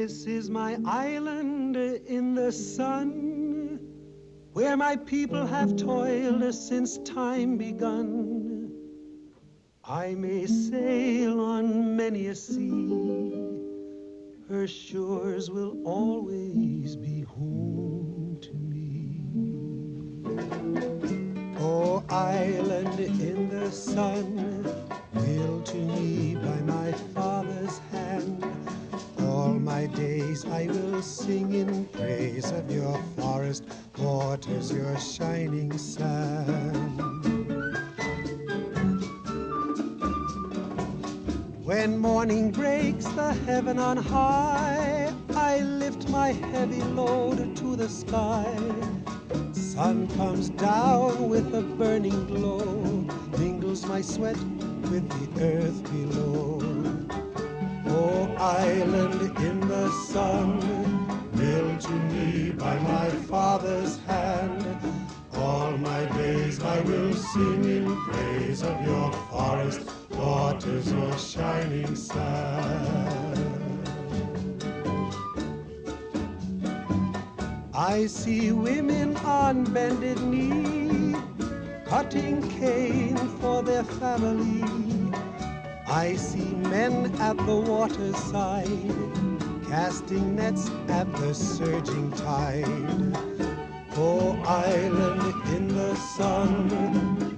This is my island in the sun, where my people have toiled since time begun. I may sail on many a sea, her shores will always be home to me. Oh, island in the sun, built to me by my father's hand, all my days I will sing in praise of your forest waters, your shining sand. When morning breaks the heaven on high, I lift my heavy load to the sky. Sun comes down with a burning glow, mingles my sweat with the earth below. Oh, island in the sun, built to me by my father's hand, all my days I will sing in praise of your forest waters, your shining sand. I see women on bended knee, cutting cane for their family. I see men at the waterside, casting nets at the surging tide. Oh, island in the sun,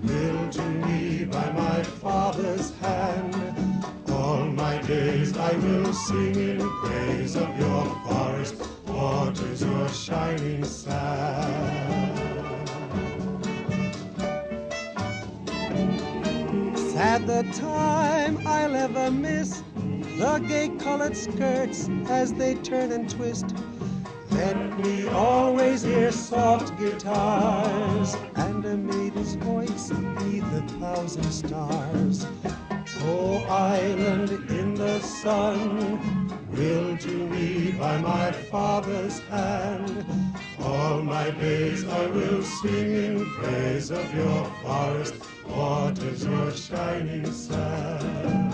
built to me by my father's hand, all my days I will sing in praise of your forest waters, your shining sand. Sad the time I'll ever miss the gay-colored skirts as they turn and twist. Let me always hear soft guitars and a maiden's voice beneath 1,000 stars. Oh, island in the sun, willed to me by my father's hand, all my days I will sing in praise of your forest waters, your shining sand.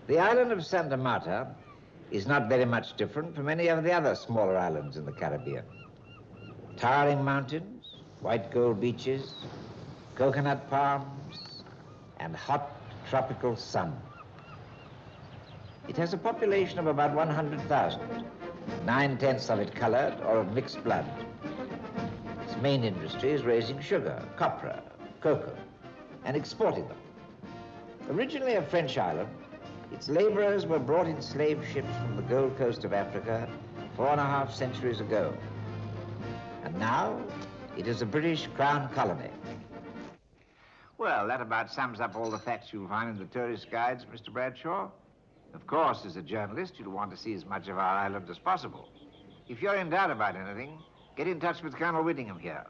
The island of Santa Marta is not very much different from any of the other smaller islands in the Caribbean. Towering mountains, white gold beaches, coconut palms, and hot tropical sun. It has a population of about 100,000, 9/10 of it colored or of mixed blood. Its main industry is raising sugar, copra, cocoa, and exporting them. Originally a French island, its laborers were brought in slave ships from the Gold Coast of Africa 4.5 centuries ago. And now, it is a British Crown colony. Well, that about sums up all the facts you'll find in the tourist guides, Mr. Bradshaw. Of course, as a journalist, you'll want to see as much of our island as possible. If you're in doubt about anything, get in touch with Colonel Whittingham here.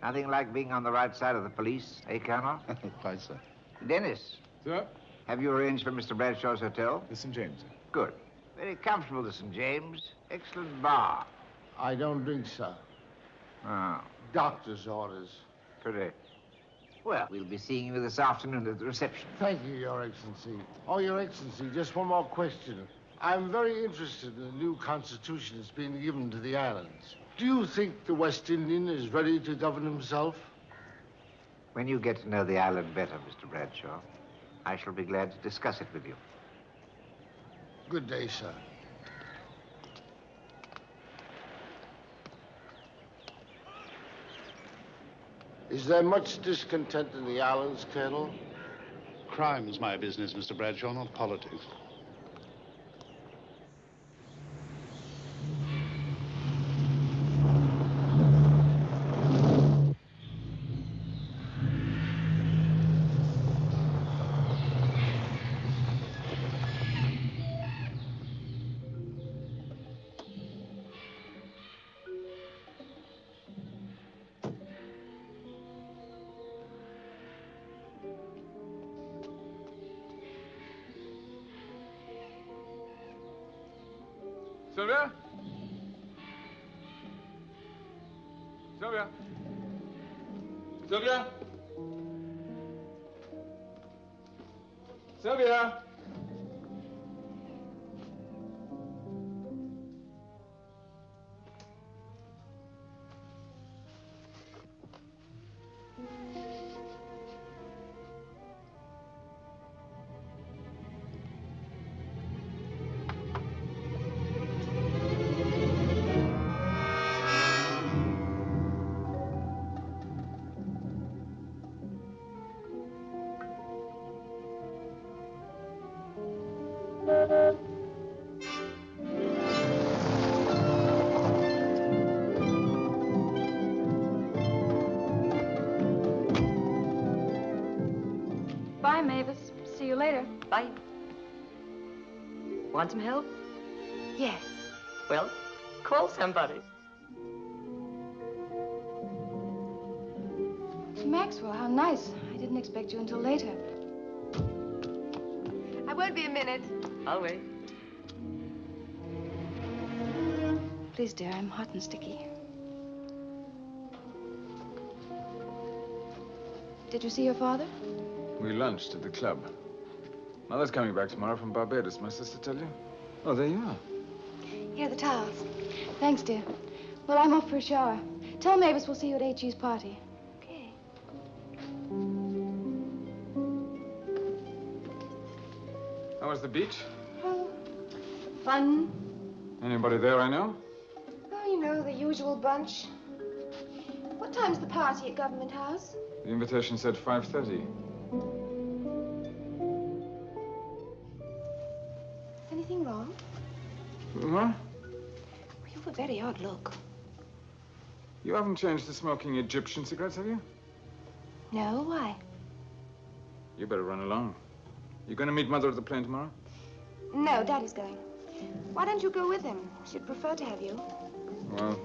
Nothing like being on the right side of the police, eh, Colonel? Quite, sir. Dennis. Sir? Have you arranged for Mr. Bradshaw's hotel? The St. James, sir. Good. Very comfortable, the St. James. Excellent bar. I don't drink, sir. Oh, Doctor's orders. correct. Well, we'll be seeing you this afternoon at the reception. Thank you, Your Excellency. Oh, Your Excellency, just one more question. I'm very interested in the new constitution that's being given to the islands. Do you think the West Indian is ready to govern himself? When you get to know the island better, Mr. Bradshaw, I shall be glad to discuss it with you. Good day, sir. Is there much discontent in the islands, Colonel? Crime is my business, Mr. Bradshaw, not politics. Sylvia? Sylvia? Sylvia? Sylvia? Bye, Mavis. See you later. Bye. Want some help? Yes. Well, call somebody. Maxwell, how nice. I didn't expect you until later. I won't be a minute. I'll wait. Please, dear, I'm hot and sticky. Did you see your father? We lunched at the club. Mother's coming back tomorrow from Barbados. My sister tell you? Oh, there you are. Here are the towels. Thanks, dear. Well, I'm off for a shower. Tell Mavis we'll see you at H.E.'s party. Okay. How was the beach? Oh, fun. Anybody there I know? Oh, you know, the usual bunch. What time's the party at Government House? The invitation said 5:30. Anything wrong? What? Well, you've a very odd look. You haven't changed to smoking Egyptian cigarettes, have you? No, why? You better run along. You going to meet Mother at the plane tomorrow? No, Daddy's going. Why don't you go with him? She'd prefer to have you. Well...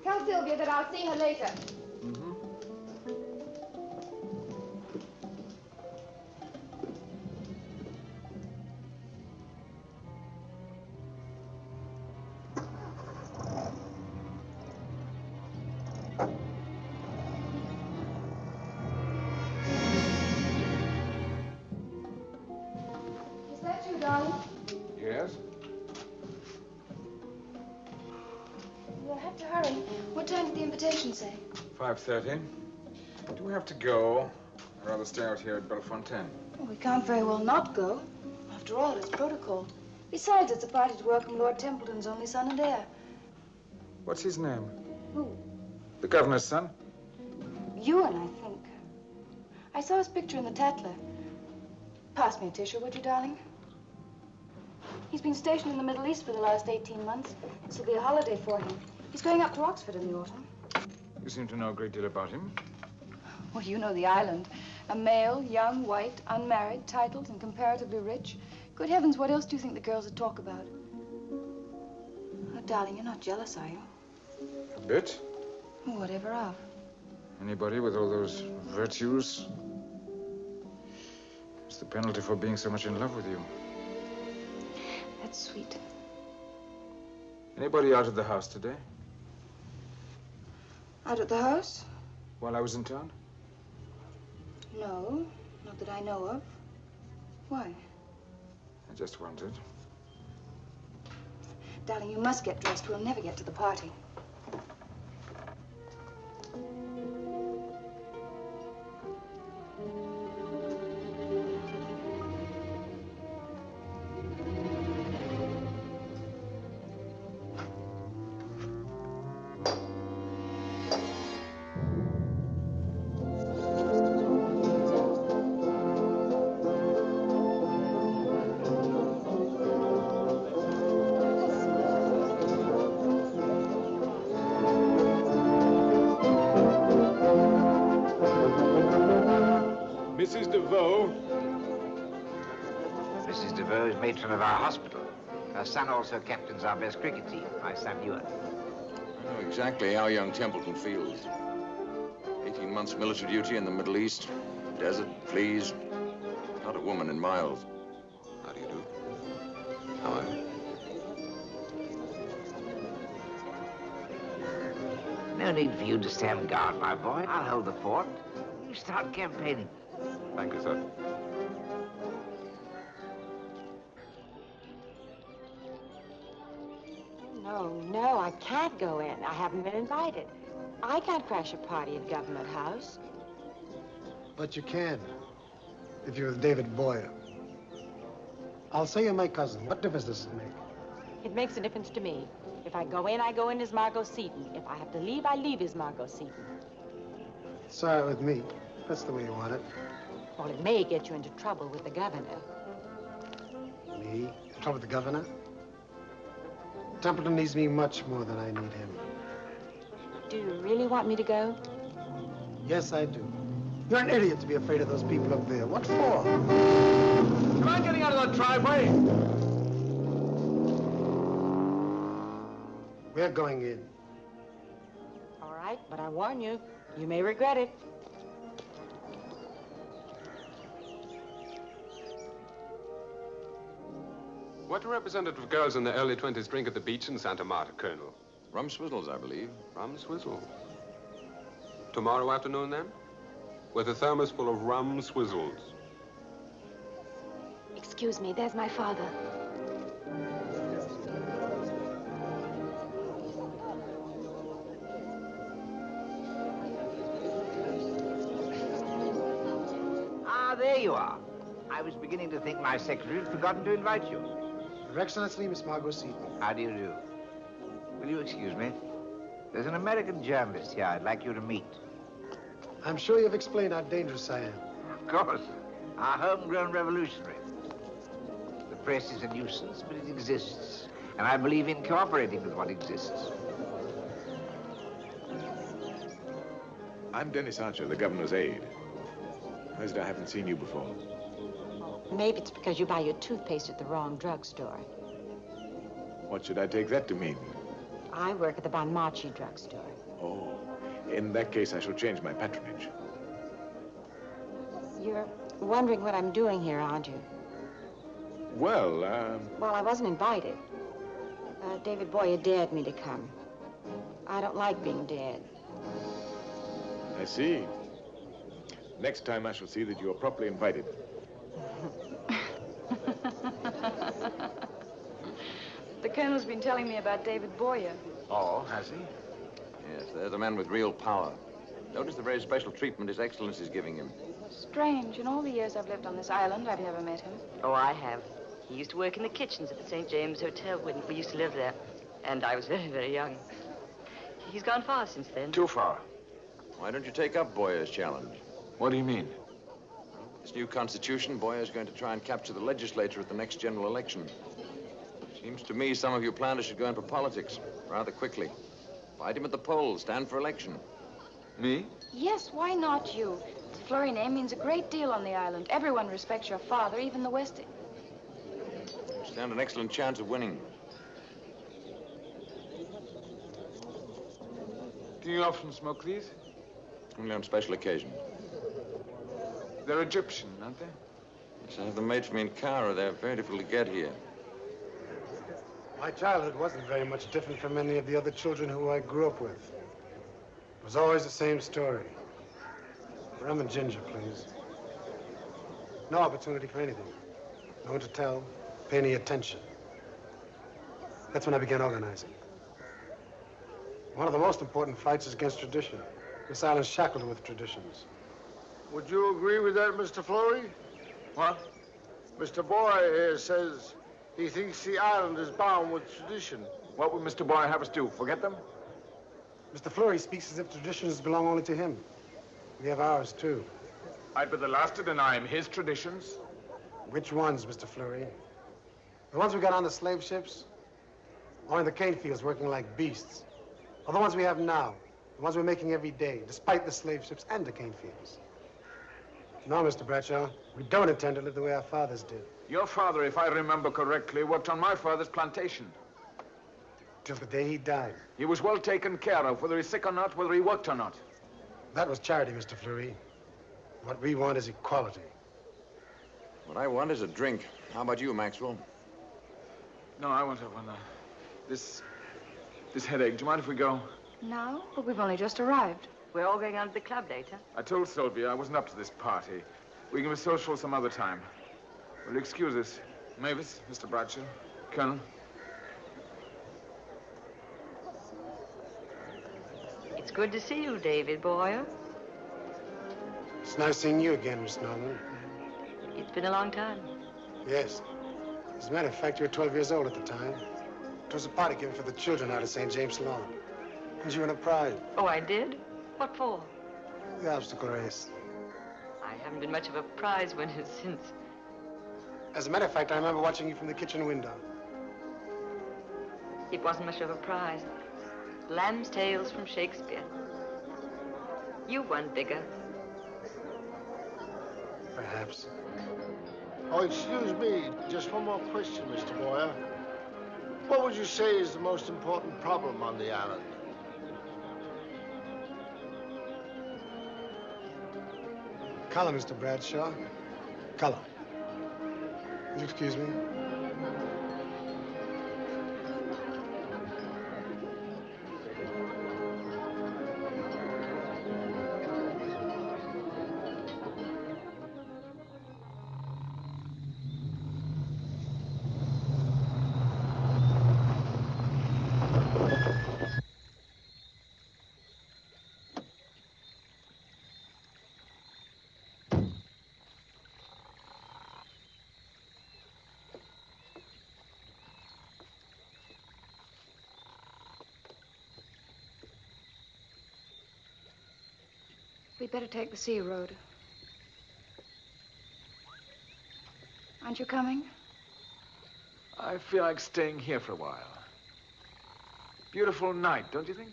Tell Sylvia that I'll see her later. Mm-hmm. Is that you, darling? Yes? We'll have to hurry. What time did the invitation say? 5:30. Do we have to go? I'd rather stay out here at Belafonte. Well, we can't very well not go. After all, it's protocol. Besides, it's a party to welcome Lord Templeton's only son and heir. What's his name? Who? The governor's son? Ewan, I think. I saw his picture in the Tatler. Pass me a tissue, would you, darling? He's been stationed in the Middle East for the last 18 months. This will be a holiday for him. He's going up to Oxford in the autumn. You seem to know a great deal about him. Well, you know the island. A male, young, white, unmarried, titled, and comparatively rich. Good heavens, what else do you think the girls would talk about? Oh, darling, you're not jealous, are you? A bit. Well, whatever of. Anybody with all those virtues? It's the penalty for being so much in love with you. That's sweet. Anybody out of the house today? Out at the house? While I was in town? No, not that I know of. Why? I just wondered. Darling, you must get dressed. We'll never get to the party. Mrs. DeVoe. Mrs. DeVoe is matron of our hospital. Her son also captains our best cricket team, my son Ewan. I know exactly how young Templeton feels. 18 months military duty in the Middle East, desert, fleas, not a woman in miles. How do you do? How are you? No need for you to stand guard, my boy. I'll hold the fort. You start campaigning. Thank you, sir. No, I can't go in. I haven't been invited. I can't crash a party at Government House. But you can, if you're with David Boyer. I'll say you're my cousin. What difference does it make? It makes a difference to me. If I go in as Margot Seaton. If I have to leave, I leave as Margot Seaton. It's all right with me. That's the way you want it. Well, it may get you into trouble with the governor. Me? In trouble with the governor? Templeton needs me much more than I need him. Do you really want me to go? Yes, I do. You're an idiot to be afraid of those people up there. What for? Am I getting out of that driveway? We're going in. All right, but I warn you, you may regret it. What do representative girls in their early 20s drink at the beach in Santa Marta, Colonel? Rum swizzles, I believe. Rum swizzle. Tomorrow afternoon, then? With a thermos full of rum swizzles. Excuse me, there's my father. Ah, there you are. I was beginning to think my secretary had forgotten to invite you. Your Excellency, Miss Margot Seaton. How do you do? Will you excuse me? There's an American journalist here I'd like you to meet. I'm sure you've explained how dangerous I am. Of course. Our homegrown revolutionary. The press is a nuisance, but it exists. And I believe in cooperating with what exists. I'm Dennis Archer, the governor's aide. How is it I haven't seen you before? Maybe it's because you buy your toothpaste at the wrong drugstore. What should I take that to mean? I work at the Bon Marchi drugstore. Oh, in that case, I shall change my patronage. You're wondering what I'm doing here, aren't you? Well, Well, I wasn't invited. David Boyer dared me to come. I don't like being dared. I see. Next time I shall see that you are properly invited. The Colonel's been telling me about David Boyer. Oh, has he? Yes, there's a man with real power. Notice the very special treatment His Excellency is giving him. Strange. In all the years I've lived on this island, I've never met him. Oh, I have. He used to work in the kitchens at the St. James Hotel when we used to live there. And I was very, very young. He's gone far since then. Too far. Why don't you take up Boyer's challenge? What do you mean? This new constitution, Boyer's going to try and capture the legislature at the next general election. Seems to me some of you planners should go in for politics rather quickly. Fight him at the polls, stand for election. Me? Yes, why not you? The Flurry name means a great deal on the island. Everyone respects your father, even the West. You stand an excellent chance of winning. Do you often smoke these? Only on special occasions. They're Egyptian, aren't they? Yes, I have them made for me in Cairo. They're very difficult to get here. My childhood wasn't very much different from any of the other children who I grew up with. It was always the same story. Rum and ginger, please. No opportunity for anything. No one to tell, pay any attention. That's when I began organizing. One of the most important fights is against tradition. This island's shackled with traditions. Would you agree with that, Mr. Flurry? What? Mr. Boyer here says he thinks the island is bound with tradition. What would Mr. Boyer have us do? Forget them? Mr. Flurry speaks as if traditions belong only to him. We have ours, too. I'd be the last to deny him his traditions. Which ones, Mr. Flurry? The ones we got on the slave ships? Or in the cane fields working like beasts? Or the ones we have now? The ones we're making every day, despite the slave ships and the cane fields? No, Mr. Bradshaw, we don't intend to live the way our fathers did. Your father, if I remember correctly, worked on my father's plantation. Till the day he died. He was well taken care of, whether he's sick or not, whether he worked or not. That was charity, Mr. Fleury. What we want is equality. What I want is a drink. How about you, Maxwell? No, I won't have one. This headache. Do you mind if we go? Now? But we've only just arrived. We're all going out to the club later. I told Sylvia I wasn't up to this party. We can be social some other time. Will you excuse us? Mavis, Mr. Bradshaw, Colonel. It's good to see you, David Boyer. It's nice seeing you again, Miss Norman. It's been a long time. Yes. As a matter of fact, you were 12 years old at the time. It was a party given for the children out of St. James Lawn. And you won a prize. Oh, I did? What for? The obstacle race. I haven't been much of a prize winner since. As a matter of fact, I remember watching you from the kitchen window. It wasn't much of a prize. Lamb's Tales from Shakespeare. You won bigger. Perhaps. Oh, excuse me. Just one more question, Mr. Boyer. What would you say is the most important problem on the island? Color, Mr. Bradshaw. Color. Will you excuse me? We'd better take the sea road. Aren't you coming? I feel like staying here for a while. Beautiful night, don't you think?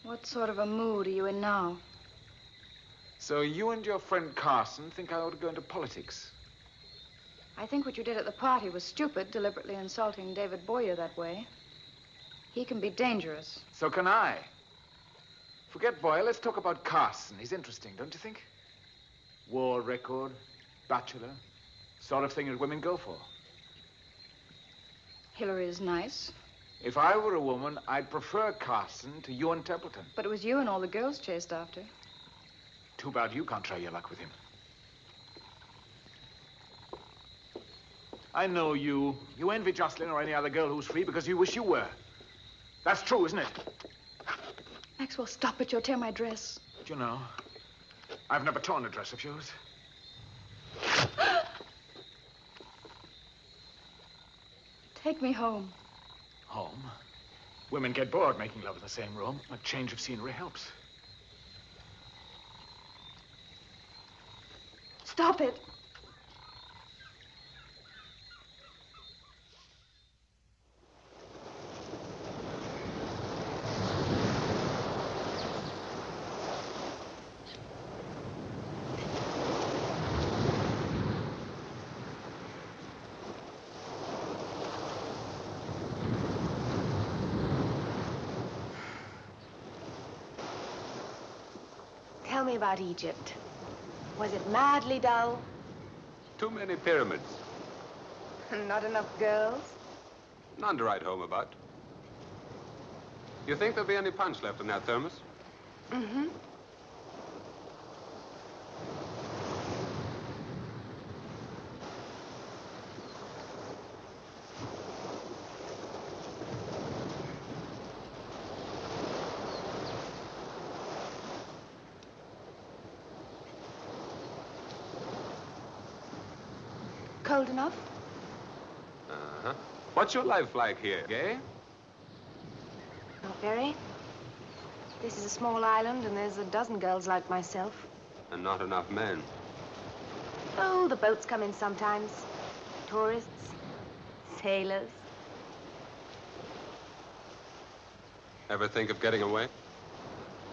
What sort of a mood are you in now? So you and your friend Carson think I ought to go into politics? I think what you did at the party was stupid, deliberately insulting David Boyer that way. He can be dangerous. So can I. Forget Boyer, let's talk about Carson. He's interesting, don't you think? War record, bachelor, sort of thing that women go for. Hillary is nice. If I were a woman, I'd prefer Carson to you and Templeton. But it was you and all the girls chased after. Too bad you can't try your luck with him. I know you. You envy Jocelyn or any other girl who's free because you wish you were. That's true, isn't it? Maxwell, stop it. You'll tear my dress. Do you know, I've never torn a dress of yours. Take me home. Home? Women get bored making love in the same room. A change of scenery helps. Stop it. Tell me about Egypt. Was it madly dull? Too many pyramids. Not enough girls? None to write home about. You think there'll be any punch left in that thermos? Mm-hmm. Cold enough? Uh-huh. What's your life like here, gay? Not very. This is a small island, and there's a dozen girls like myself. And not enough men. Oh, the boats come in sometimes. Tourists, sailors. Ever think of getting away?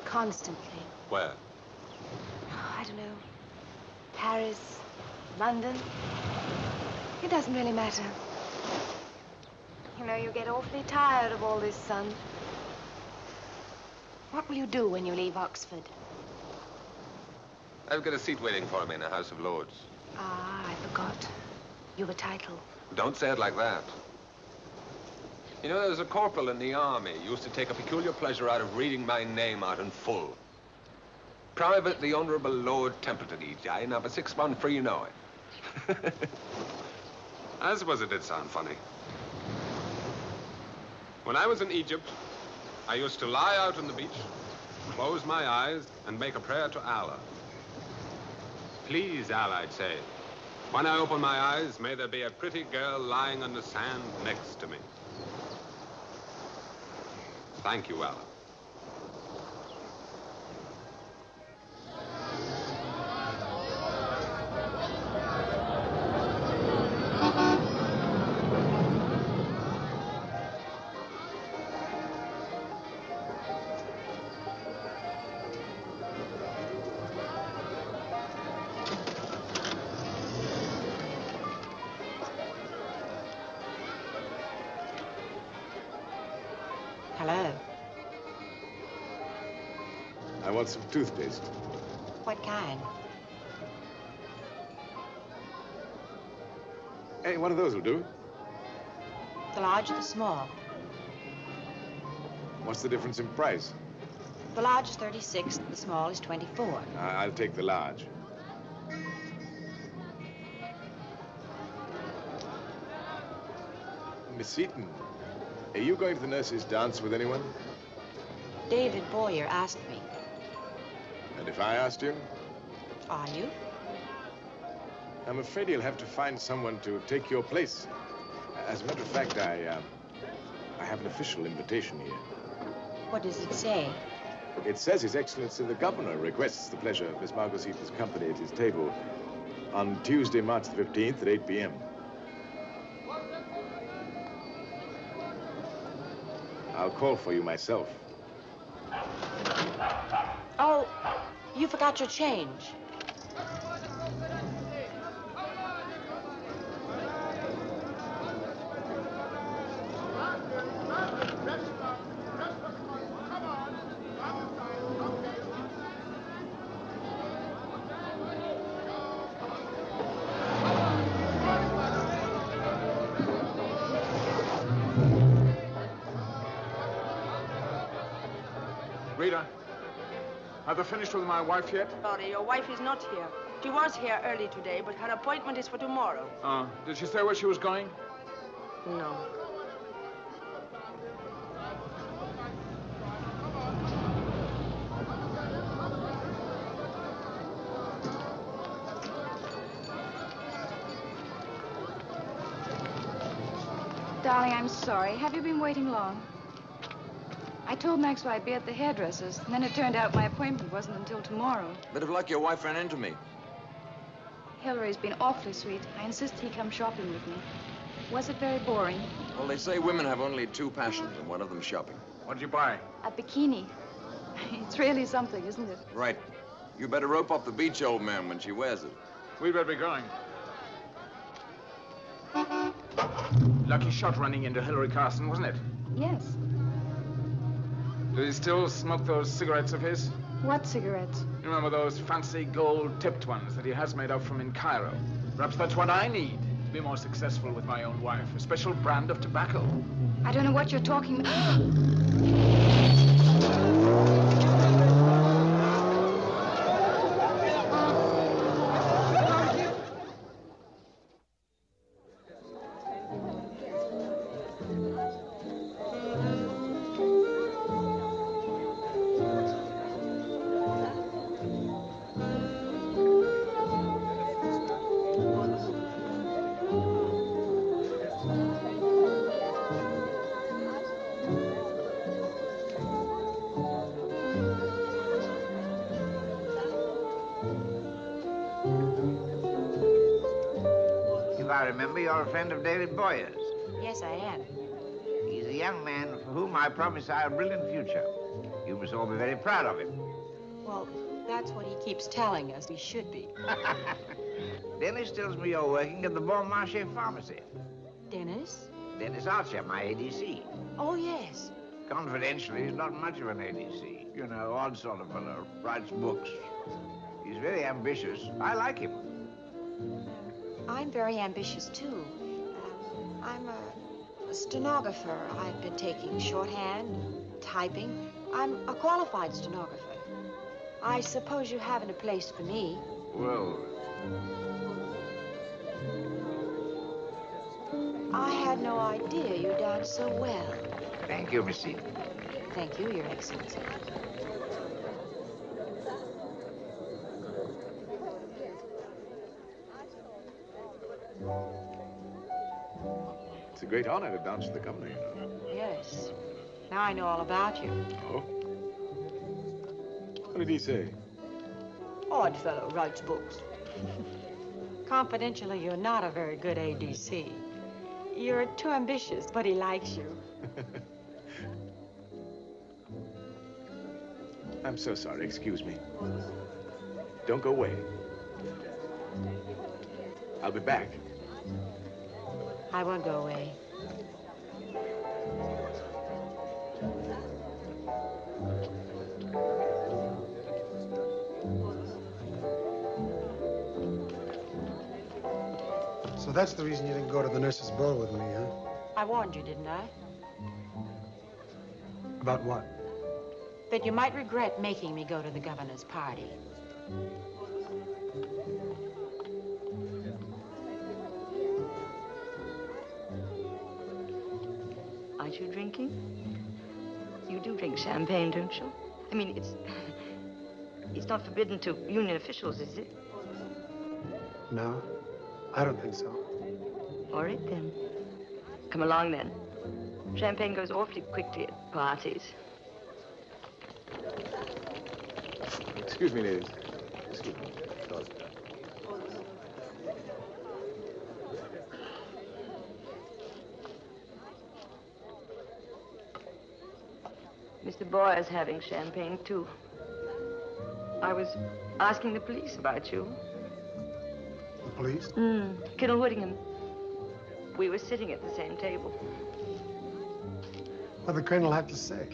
Constantly. Where? I don't know. Paris, London. It doesn't really matter. You know, you get awfully tired of all this sun. What will you do when you leave Oxford? I've got a seat waiting for me in the House of Lords. Ah, I forgot. You've a title. Don't say it like that. You know, there was a corporal in the army who used to take a peculiar pleasure out of reading my name out in full. Private the Honorable Lord Templeton, E.J., number 613, you know it. I suppose it did sound funny. When I was in Egypt, I used to lie out on the beach, close my eyes, and make a prayer to Allah. Please, Allah, I'd say, when I open my eyes, may there be a pretty girl lying on the sand next to me. Thank you, Allah. Hello. I want some toothpaste. What kind? Hey, one of those will do. The large or the small? What's the difference in price? The large is 36, the small is 24. I'll take the large. Miss Seaton, are you going to the nurses' dance with anyone? David Boyer asked me. And if I asked him? Are you? I'm afraid you'll have to find someone to take your place. As a matter of fact, I have an official invitation here. What does it say? It says His Excellency the Governor requests the pleasure of Miss Margot Seaton's company at his table on Tuesday, March the 15th at 8 p.m. I'll call for you myself. Oh, you forgot your change. Rita, have you finished with my wife yet? Sorry, your wife is not here. She was here early today, but her appointment is for tomorrow. Did she say where she was going? No. Darling, I'm sorry. Have you been waiting long? I told Maxwell I'd be at the hairdresser's, and then it turned out my appointment wasn't until tomorrow. Bit of luck your wife ran into me. Hillary's been awfully sweet. I insist he come shopping with me. Was it very boring? Well, they say women have only two passions, and one of them shopping. What did you buy? A bikini. It's really something, isn't it? Right. You better rope up the beach, old man, when she wears it. We'd better be going. Lucky shot running into Hillary Carson, wasn't it? Yes. Do he still smoke those cigarettes of his? What cigarettes? You remember those fancy gold-tipped ones that he has made up from in Cairo? Perhaps that's what I need to be more successful with my own wife. A special brand of tobacco. I don't know what you're talking about. I remember you're a friend of David Boyer's. Yes, I am. He's a young man for whom I promise a brilliant future. You must all be very proud of him. Well, that's what he keeps telling us we should be. Dennis tells me you're working at the Bon Marché pharmacy. Dennis? Dennis Archer, my ADC. Oh, yes. Confidentially, he's not much of an ADC. You know, odd sort of fellow, writes books. He's very ambitious. I like him. I'm very ambitious, too. I'm A stenographer. I've been taking shorthand, typing. I'm a qualified stenographer. I suppose you haven't a place for me. Well, I had no idea you danced so well. Thank you, Miss Eden. Thank you, Your Excellency. It's a great honor to dance with the governor, you know. Yes. Now I know all about you. Oh? What did he say? Odd fellow, writes books. Confidentially, you're not a very good ADC. You're too ambitious, but he likes you. I'm so sorry. Excuse me. Don't go away. I'll be back. I won't go away. So that's the reason you didn't go to the nurses' ball with me, huh? I warned you, didn't I? About what? That you might regret making me go to the governor's party. Aren't you drinking? You do drink champagne, don't you? I mean, it's not forbidden to union officials, is it? No, I don't think so. All right, then. Come along, then. Champagne goes awfully quickly at parties. Excuse me, ladies. Excuse me. Sorry. Mr. Boyer's having champagne, too. I was asking the police about you. The police? Colonel Whittingham. We were sitting at the same table. What did the colonel have to say?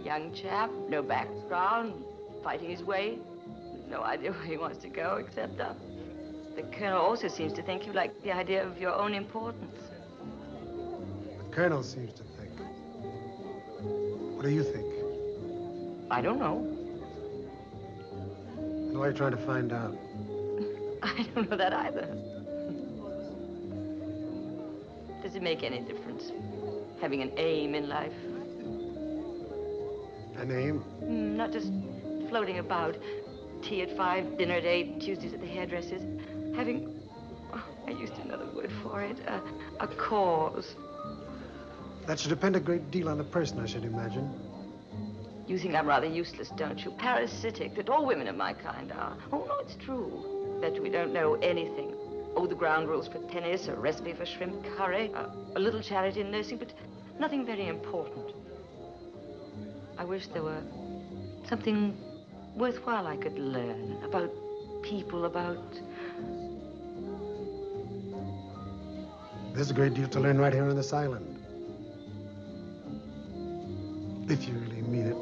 Young chap, no background, fighting his way. No idea where he wants to go, except up. The colonel also seems to think you like the idea of your own importance. The colonel seems to think. What do you think? I don't know. And why are you trying to find out? I don't know that either. Does it make any difference? Having an aim in life? An aim? Not just floating about. Tea at 5, dinner at 8, Tuesdays at the hairdresser's. Having, I used another word for it, a cause. That should depend a great deal on the person, I should imagine. You think I'm rather useless, don't you? Parasitic, that all women of my kind are. Oh, no, it's true that we don't know anything. Oh, the ground rules for tennis, a recipe for shrimp curry, a little charity in nursing, but nothing very important. I wish there were something worthwhile I could learn about people, about... There's a great deal to learn right here on this island. If you really mean it.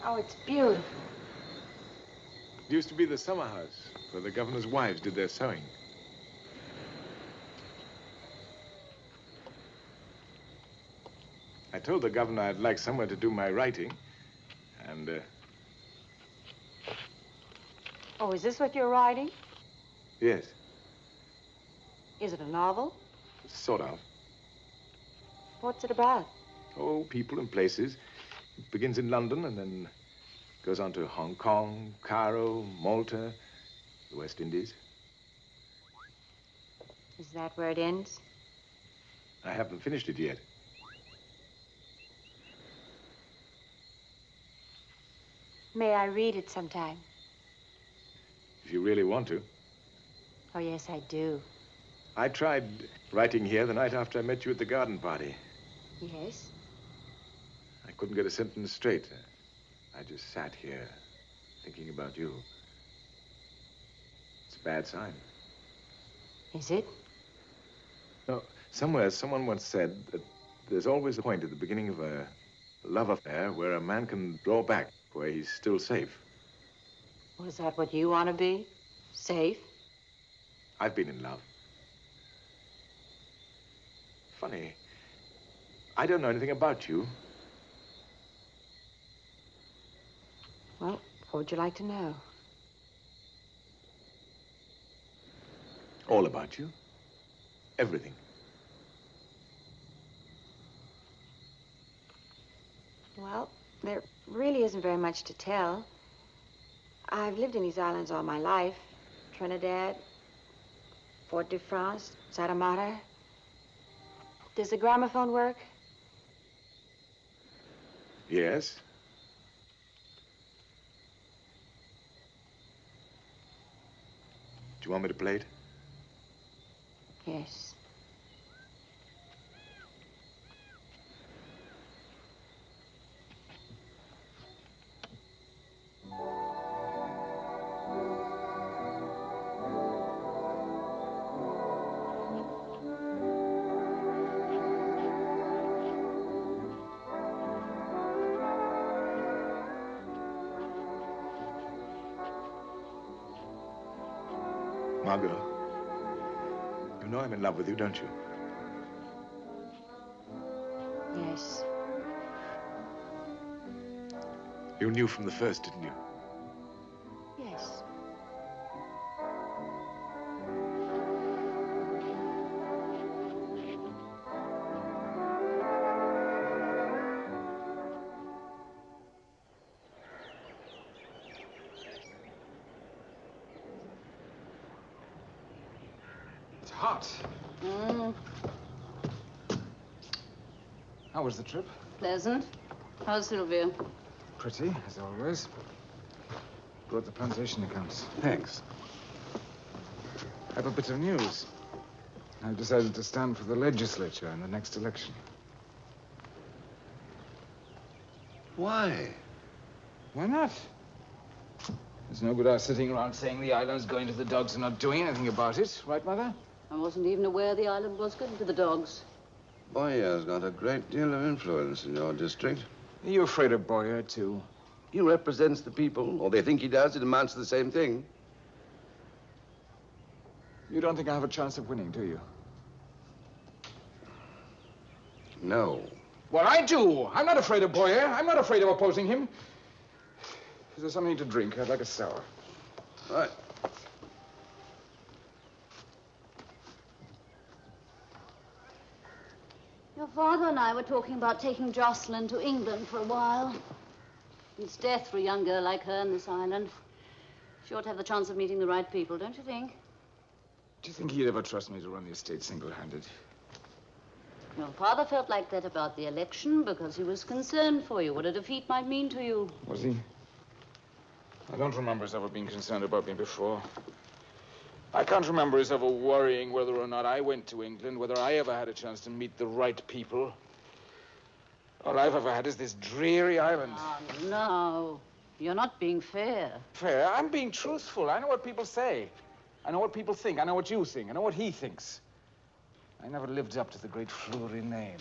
Oh, it's beautiful. It used to be the summer house where the governor's wives did their sewing. I told the governor I'd like somewhere to do my writing, and, Oh, is this what you're writing? yes, Is it a novel? sort of. What's it about? Oh, people and places. It begins in London and then goes on to Hong Kong, Cairo, Malta, the West Indies. Is that where it ends? I haven't finished it yet. May I read it sometime? If you really want to. Oh, yes, I do. I tried writing here the night after I met you at the garden party. Yes? I couldn't get a sentence straight. I just sat here thinking about you. It's a bad sign. Is it? No, somewhere someone once said that there's always a point at the beginning of a love affair where a man can draw back, where he's still safe. Well, is that what you want to be? Safe? I've been in love. Funny. I don't know anything about you. Well, what would you like to know? All about you. Everything. Well, there really isn't very much to tell. I've lived in these islands all my life. Trinidad, Fort de France, Santa Marta. Does the gramophone work? Yes. Do you want me to play it? Yes. Margot, you know I'm in love with you, don't you? Yes. You knew from the first, didn't you? Yes. It's hot. How was the trip? Pleasant. How's Sylvia? Pretty, as always. Brought the plantation accounts. Thanks. I have a bit of news. I've decided to stand for the legislature in the next election. Why? Why not? There's no good us sitting around saying the island's going to the dogs and not doing anything about it. Right, Mother? I wasn't even aware the island was going to the dogs. Boyer's got a great deal of influence in your district. Are you afraid of Boyer, too? He represents the people, or they think he does. It amounts to the same thing. You don't think I have a chance of winning, do you? No. Well, I do. I'm not afraid of Boyer. I'm not afraid of opposing him. Is there something to drink? I'd like a sour. Right. Your father and I were talking about taking Jocelyn to England for a while. It's death for a young girl like her in this island. She ought to have the chance of meeting the right people, don't you think? Do you think he'd ever trust me to run the estate single-handed? Your father felt like that about the election because he was concerned for you, what a defeat might mean to you. Was he? I don't remember us ever being concerned about me before. I can't remember us ever worrying whether or not I went to England, whether I ever had a chance to meet the right people. All I've ever had is this dreary island. Oh, no. You're not being fair. Fair? I'm being truthful. I know what people say. I know what people think. I know what you think. I know what he thinks. I never lived up to the great Fleury name.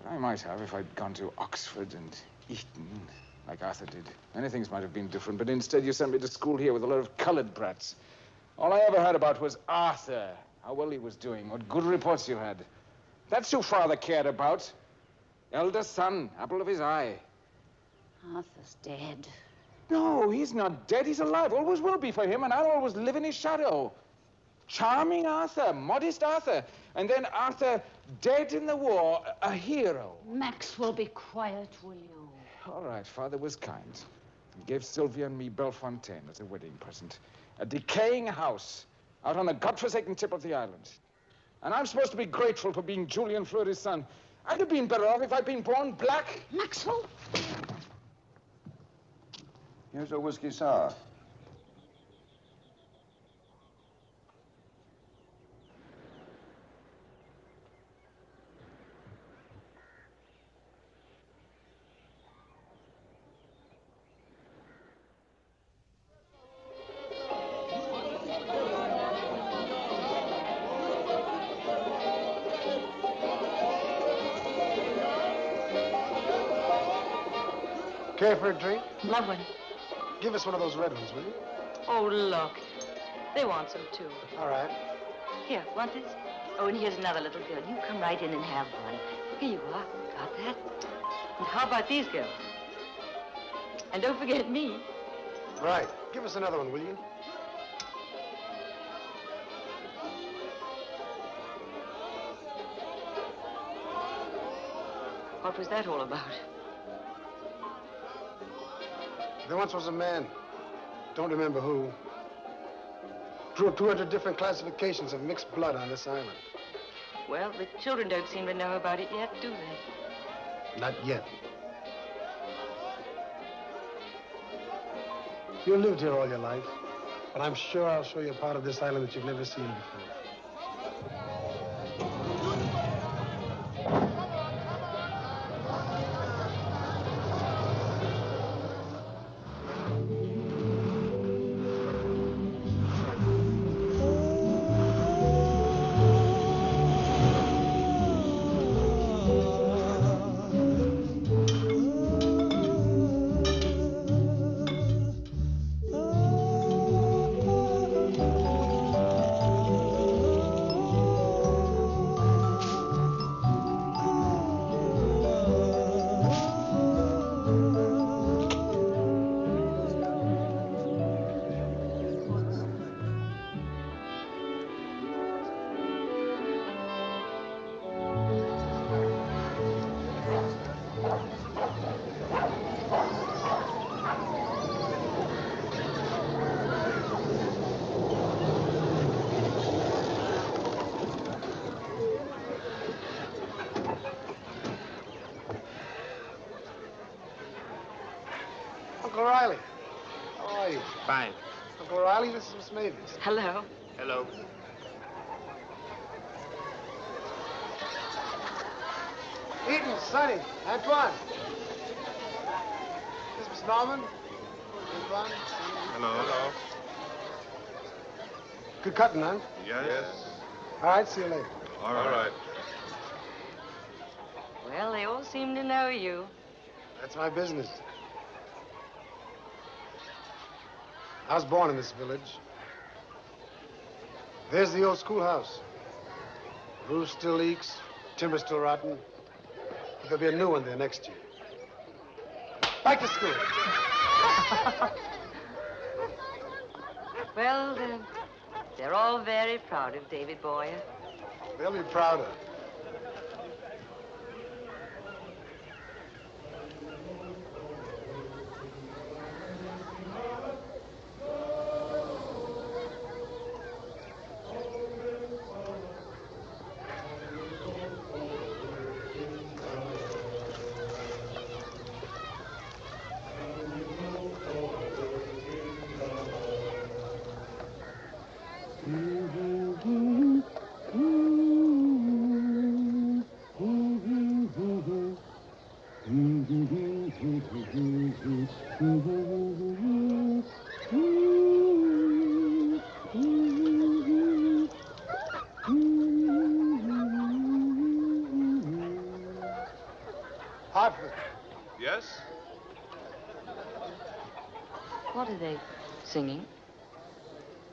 I might have if I'd gone to Oxford and Eton, like Arthur did. Many things might have been different, but instead you sent me to school here with a lot of colored brats. All I ever heard about was Arthur, how well he was doing, what good reports you had. That's who Father cared about. Eldest son, apple of his eye. Arthur's dead. No, he's not dead. He's alive. Always will be for him, and I'll always live in his shadow. Charming Arthur, modest Arthur, and then Arthur dead in the war, a hero. Maxwell, be quiet, will you? All right, Father was kind. He gave Sylvia and me Belafonte as a wedding present. A decaying house out on the godforsaken tip of the island. And I'm supposed to be grateful for being Julian Fleury's son. I'd have been better off if I'd been born black. Maxwell? Here's a whiskey sour. Care for a drink? Love one. Give us one of those red ones, will you? Oh, look. They want some, too. All right. Here, want this? Oh, and here's another little girl. You come right in and have one. Here you are. Got that? And how about these girls? And don't forget me. Right. Give us another one, will you? What was that all about? There once was a man, don't remember who, drew 200 different classifications of mixed blood on this island. Well, the children don't seem to know about it yet, do they? Not yet. You lived here all your life, but I'm sure I'll show you a part of this island that you've never seen before. Uncle Riley, how are you? Fine. Uncle Riley, this is Miss Mavis. Hello. Hello. Eden, Sonny, Antoine. This is Miss Norman. Antoine. Hello. Hello. Good cutting, huh? Yes. All right, see you later. All right. Well, they all seem to know you. That's my business. I was born in this village. There's the old schoolhouse. The roof still leaks, timber still rotten. But there'll be a new one there next year. Back to school. Well, they're all very proud of David Boyer. They'll be prouder. Hartford. Yes? What are they singing?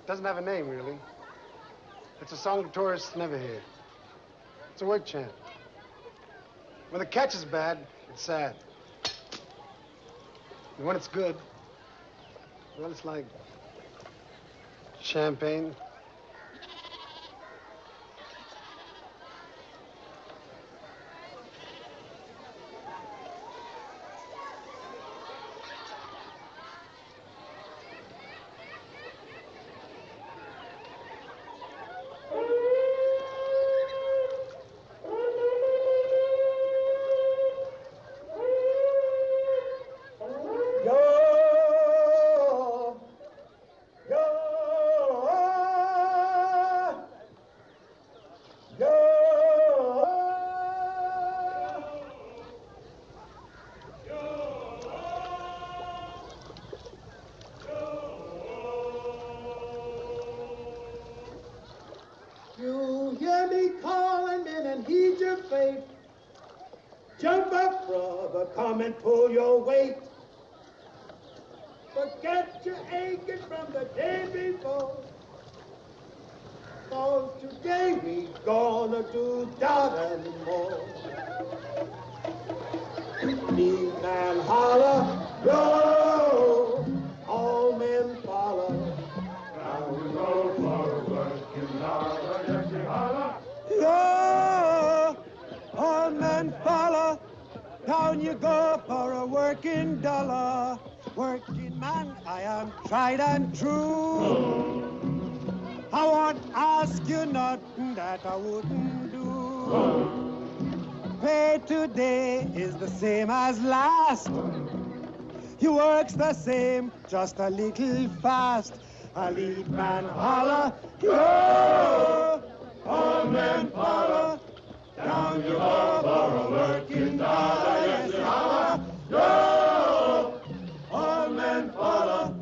Doesn't have a name, really. It's a song the tourists never hear. It's a work chant. When the catch is bad, it's sad. And when it's good, well, it's like champagne. You hear me calling, men, and heed your fate. Jump up, brother, come and pull your weight. Forget your aching from the day before. So today we gonna do that and more. Lean and holler, go, all men follow. Now we go for a working dollar, yes we holler. Go, all men follow. Down you go for a working dollar. Working man, I am tried and true. I won't ask you nothing that I wouldn't do. Pay today is the same as last. He works the same, just a little fast. A lead man holler, yo! All men follow. Down you go for a working dollar, yes you holler, yo! All men follow.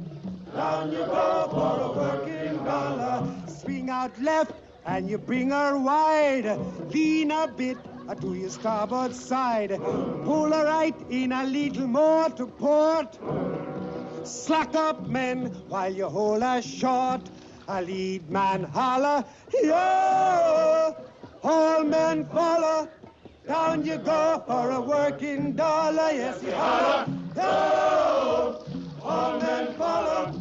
Down you go for a working dollar. Swing out left and you bring her wide. Lean a bit to your starboard side. Pull her right in a little more to port. Slack up, men, while you hold her short. A lead man holler, yo! All men follow. Down you go for a working dollar, yes you holler, yo! All men follow.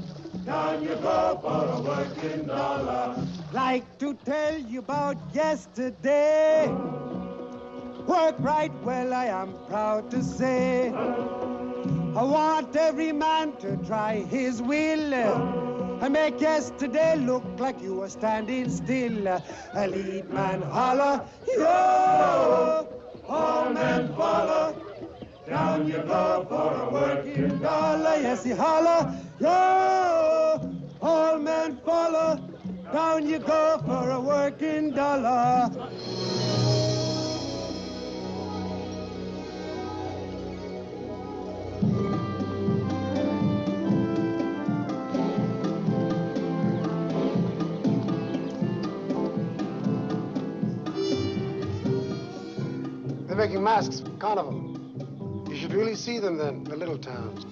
Down you go for a working dollar. Like to tell you about yesterday. Work right well, I am proud to say. I want every man to try his will and make yesterday look like you were standing still. A lead man holler, yo! All men follow. Down you go for a working dollar, yes, you holler, yo! All men follow. Down you go for a working dollar. They're making masks for Carnival. You should really see them then, the little towns.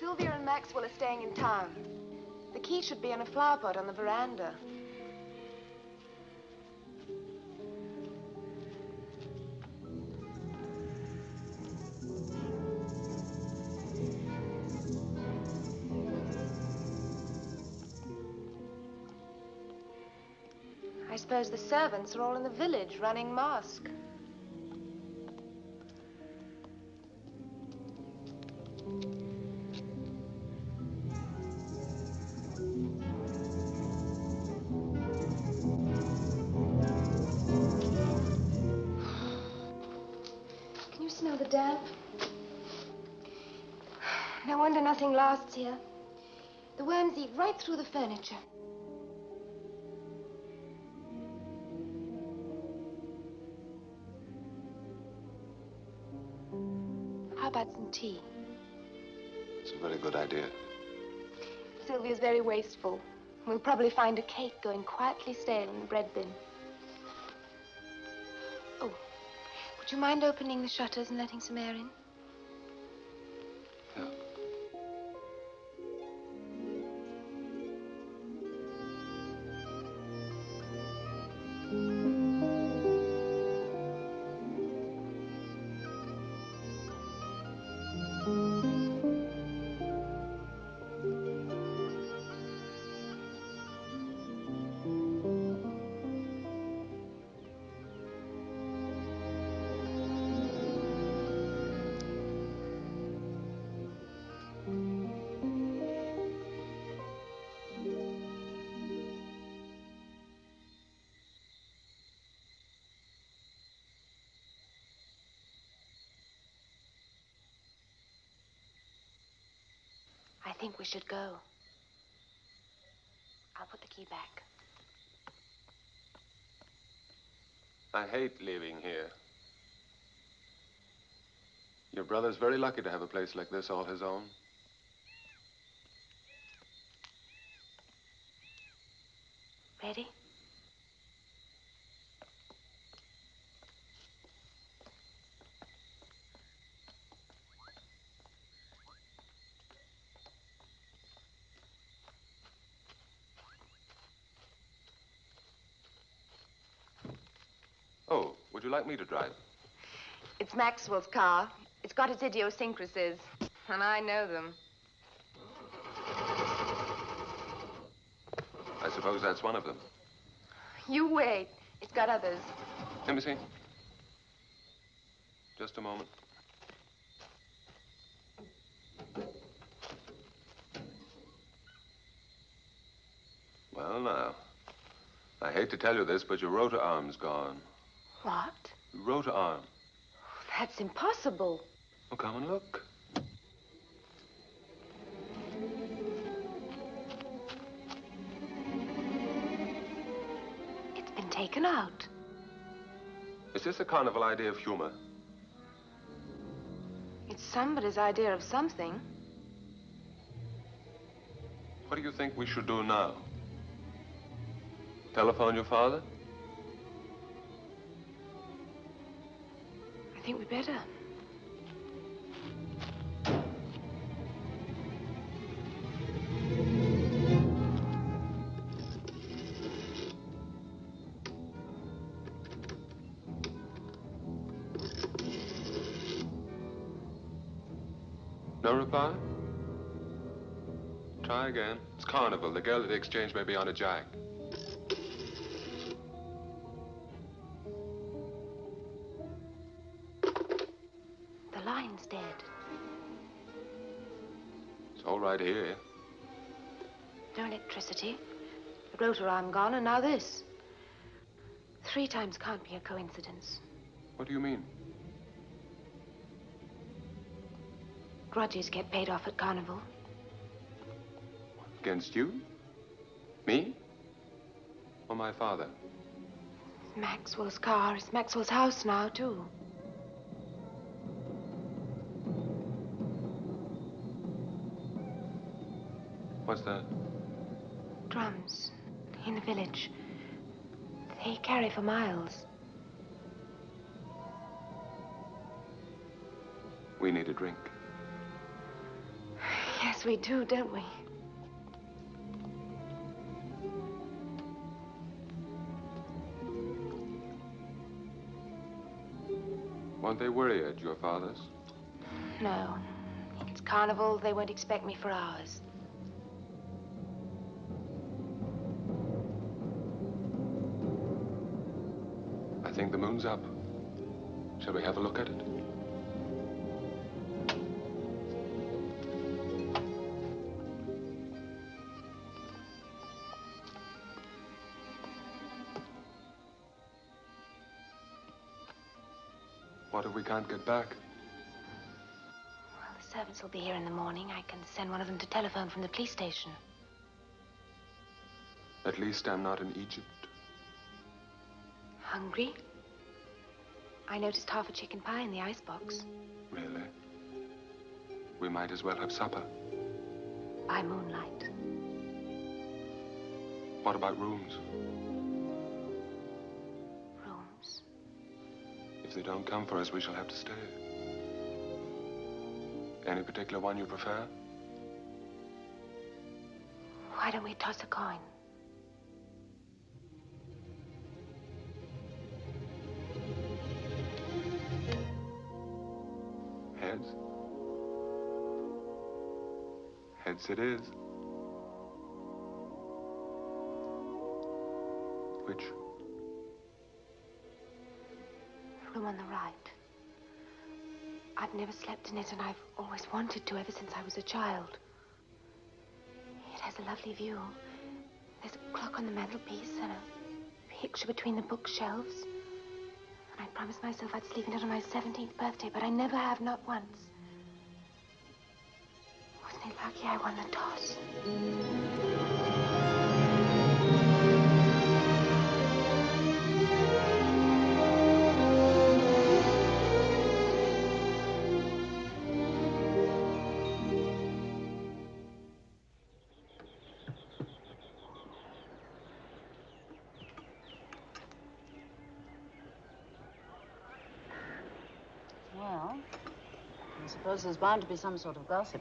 Sylvia and Maxwell are staying in town. The key should be in a flower pot on the veranda. suppose the servants are all in the village running masque. Can you smell the damp? No wonder nothing lasts here. The worms eat right through the furniture. How about some tea? It's a very good idea. Sylvia's very wasteful. We'll probably find a cake going quietly stale in the bread bin. Oh, would you mind opening the shutters and letting some air in? I think we should go. I'll put the key back. I hate leaving here. Your brother's very lucky to have a place like this all his own. Ready? Oh, would you like me to drive? It's Maxwell's car. It's got its idiosyncrasies, and I know them. I suppose that's one of them. You wait. It's got others. Let me see. Just a moment. Well, now, I hate to tell you this, but your rotor arm's gone. What? Rotor arm. That's impossible. Well, come and look. It's been taken out. Is this a carnival idea of humor? It's somebody's idea of something. What do you think we should do now? Telephone your father? I think we better. No reply? Try again. It's carnival. The girl at the exchange may be on a jag. The line's dead. It's all right here. No electricity. The rotor arm gone, and now this. 3 times can't be a coincidence. What do you mean? Grudges get paid off at carnival. Against you? Me? Or my father? Maxwell's car is Maxwell's house now, too. What's that? Drums in the village. They carry for miles. We need a drink. Yes, we do, don't we? Won't they worry at your father's? No. It's carnival. They won't expect me for hours. think the moon's up. Shall we have a look at it? What if we can't get back? Well, the servants will be here in the morning. I can send one of them to telephone from the police station. At least I'm not in Egypt. Hungry? I noticed half a chicken pie in the icebox. Really? We might as well have supper. By moonlight. What about rooms? Rooms? If they don't come for us, we shall have to stay. Any particular one you prefer? Why don't we toss a coin? Heads? Heads it is. Which? The room on the right. I've never slept in it, and I've always wanted to ever since I was a child. It has a lovely view. There's a clock on the mantelpiece and a picture between the bookshelves. And I promised myself I'd sleep in it on my 17th birthday, but I never have, not once. Wasn't it lucky I won the toss? Well, I suppose there's bound to be some sort of gossip.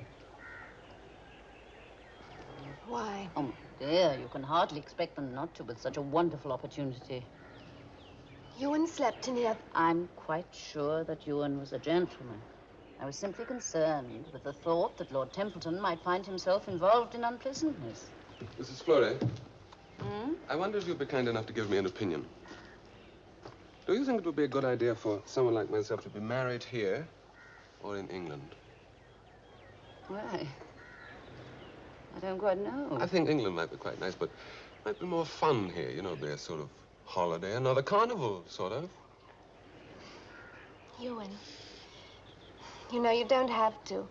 Why? Oh, dear, you can hardly expect them not to with such a wonderful opportunity. Ewan slept in here. I'm quite sure that Ewan was a gentleman. I was simply concerned with the thought that Lord Templeton might find himself involved in unpleasantness. Mrs. Florey, Hmm? I wonder if you'd be kind enough to give me an opinion. Do you think it would be a good idea for someone like myself to be married here or in England? Why? I don't quite know. I think England might be quite nice, but it might be more fun here. You know, be a sort of holiday, another carnival, sort of. Ewan, you know, you don't have to.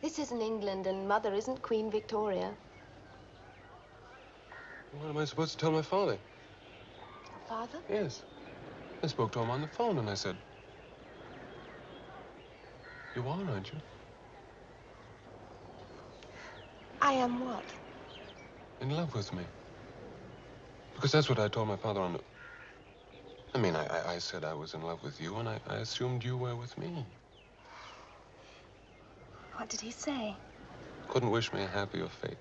This isn't England, and Mother isn't Queen Victoria. What am I supposed to tell my father? Your father? Yes. I spoke to him on the phone, and I said, "You are, aren't you? I am what? In love with me?" Because that's what I told my father on the... I mean, I said I was in love with you, and I assumed you were with me. What did he say? Couldn't wish me a happier fate.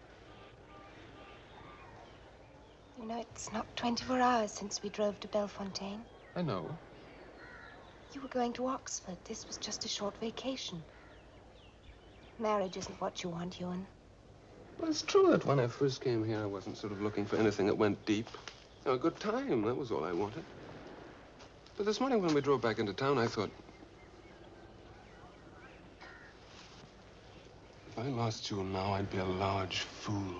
You know, it's not 24 hours since we drove to Belafonte. I know. You were going to Oxford. This was just a short vacation. Marriage isn't what you want, Ewan. Well, it's true that when I first came here, I wasn't sort of looking for anything that went deep. You know, a good time, that was all I wanted. But this morning when we drove back into town, I thought, if I lost you now, I'd be a large fool.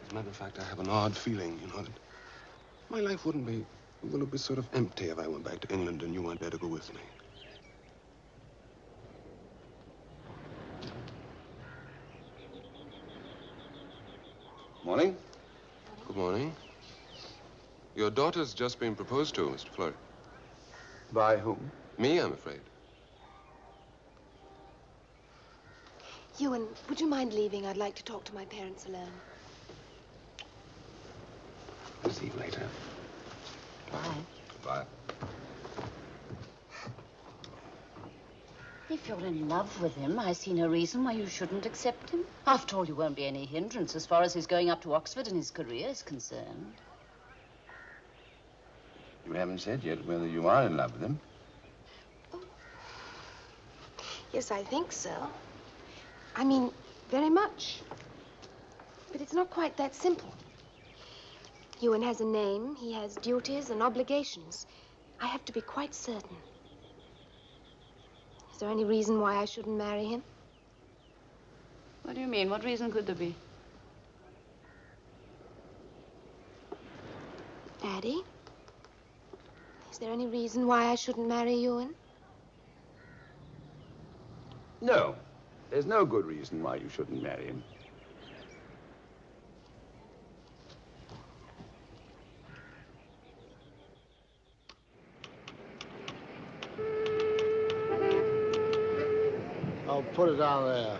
As a matter of fact, I have an odd feeling, you know, that my life wouldn't be, well, it'd be sort of empty if I went back to England and you weren't there to go with me. Morning. Good morning. Your daughter's just been proposed to, Mr. Fleury. By whom? Me, I'm afraid. Ewan, would you mind leaving? I'd like to talk to my parents alone. I'll see you later. Bye. Bye. If you're in love with him, I see no reason why you shouldn't accept him. After all, you won't be any hindrance as far as his going up to Oxford and his career is concerned. You haven't said yet whether you are in love with him. Yes, I think so. I mean, very much. But it's not quite that simple. Ewan has a name, he has duties and obligations. I have to be quite certain. Is there any reason why I shouldn't marry him? What do you mean? What reason could there be? Daddy? Is there any reason why I shouldn't marry Ewan? No. There's no good reason why you shouldn't marry him. I'll put it down there.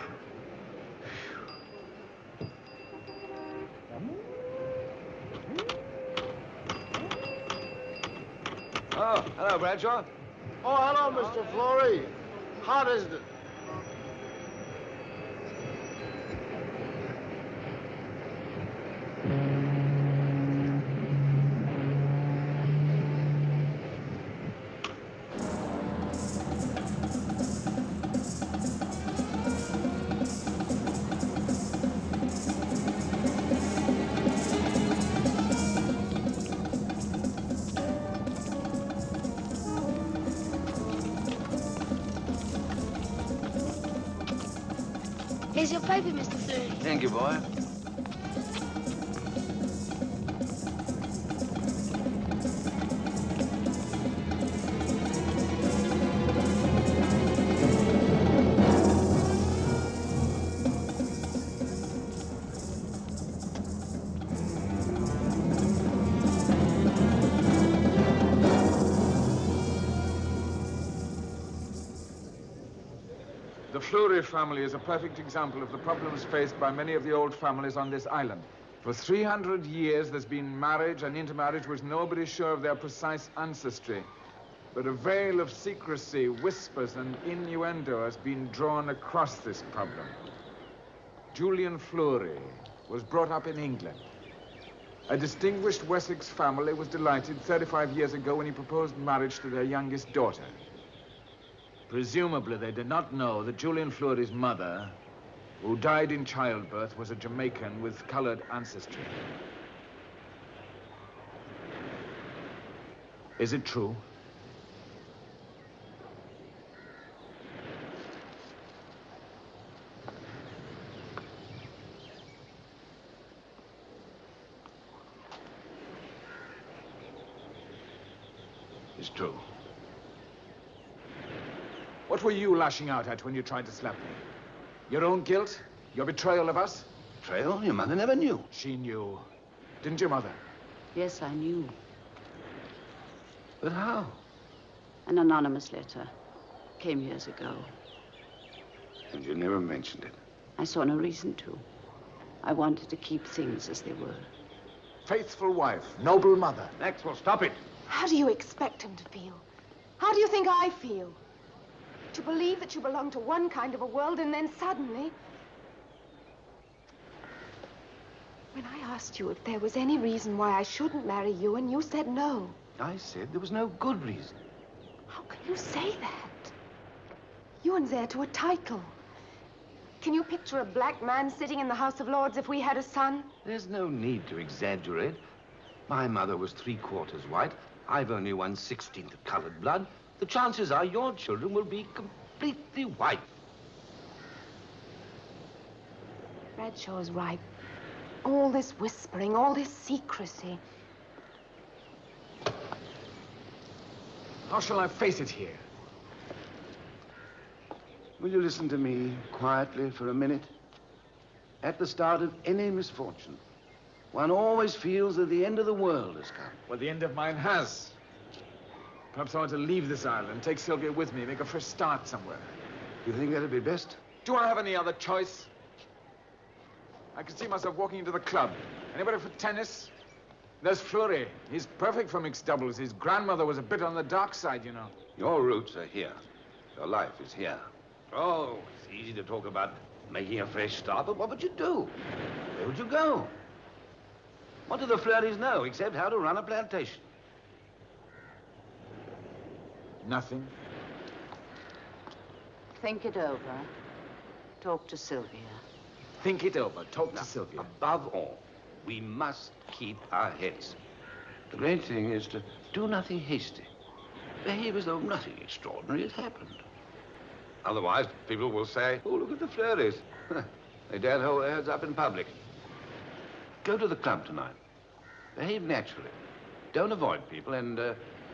Oh, hello, Bradshaw. Oh, hello, Mr. Flory. Hot, isn't it? Here's your paper, Mr. Flory. Thank you, boy. The Fleury family is a perfect example of the problems faced by many of the old families on this island. For 300 years, there's been marriage and intermarriage with nobody sure of their precise ancestry. But a veil of secrecy, whispers, and innuendo has been drawn across this problem. Julian Fleury was brought up in England. A distinguished Wessex family was delighted 35 years ago when he proposed marriage to their youngest daughter. Presumably, they did not know that Julian Fleury's mother, who died in childbirth, was a Jamaican with colored ancestry. Is it true? It's true. What were you lashing out at when you tried to slap me? Your own guilt? Your betrayal of us? Betrayal? Your mother never knew. She knew. Didn't your mother? Yes, I knew. But how? An anonymous letter came years ago. And you never mentioned it. I saw no reason to. I wanted to keep things as they were. Faithful wife, noble mother. Maxwell, stop it. How do you expect him to feel? How do you think I feel? To believe that you belong to one kind of a world and then suddenly... When I asked you if there was any reason why I shouldn't marry you, and you said no. I said there was no good reason. How can you say that? Ewan's heir to a title. Can you picture a black man sitting in the House of Lords if we had a son? There's no need to exaggerate. My mother was 3/4 white. I've only 1/16 of colored blood. The chances are your children will be completely white. Bradshaw's right. All this whispering, all this secrecy. How shall I face it here? Will you listen to me quietly for a minute? At the start of any misfortune, one always feels that the end of the world has come. Well, the end of mine has. Perhaps I want to leave this island, take Sylvia with me, make a fresh start somewhere. You think that'd be best? Do I have any other choice? I can see myself walking into the club. Anybody for tennis? There's Fleury. He's perfect for mixed doubles. His grandmother was a bit on the dark side, you know. Your roots are here. Your life is here. Oh, it's easy to talk about making a fresh start, but what would you do? Where would you go? What do the Fleurys know except how to run a plantation? Nothing. Think it over. Talk to Sylvia. Think it over. Talk to Sylvia. Above all, We must keep our heads. The great thing is to do nothing hasty. Behave as though nothing extraordinary has happened. Otherwise, people will say, oh, look at the Fleuries. They daren't hold their heads up in public. Go to the club tonight. Behave naturally. Don't avoid people, and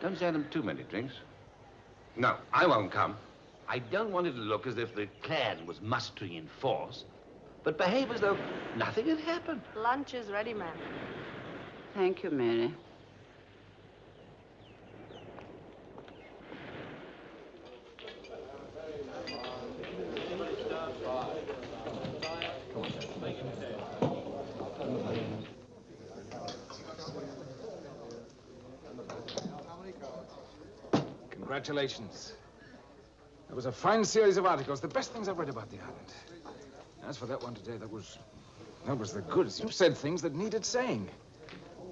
don't send them too many drinks. No, I won't come. I don't want it to look as if the clan was mustering in force, but behave as though nothing had happened. Lunch is ready, ma'am. Thank you, Mary. Congratulations. That was a fine series of articles, the best things I've read about the island. As for that one today, that was the goods. You said things that needed saying.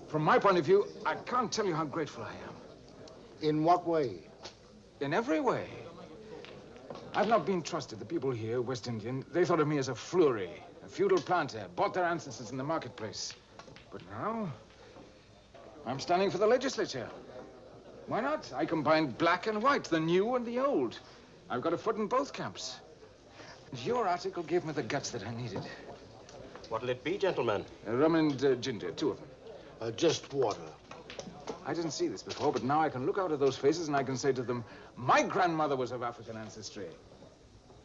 From my point of view, I can't tell you how grateful I am. In what way? In every way. I've not been trusted. The people here, West Indian, they thought of me as a Fleury, a feudal planter, bought their ancestors in the marketplace. But now, I'm standing for the legislature. Why not? I combine black and white, the new and the old. I've got a foot in both camps. And your article gave me the guts that I needed. What'll it be, gentlemen? Rum and ginger, 2 of them. Just water. I didn't see this before, but now I can look out at those faces and I can say to them, my grandmother was of African ancestry.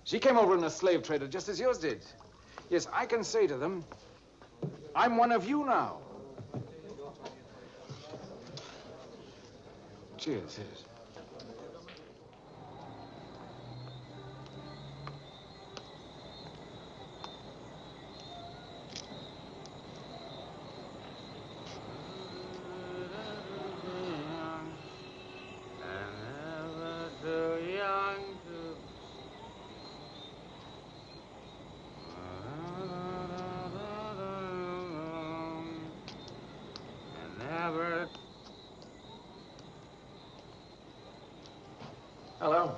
She came over in a slave trader just as yours did. Yes, I can say to them, I'm one of you now. Cheers. Hello.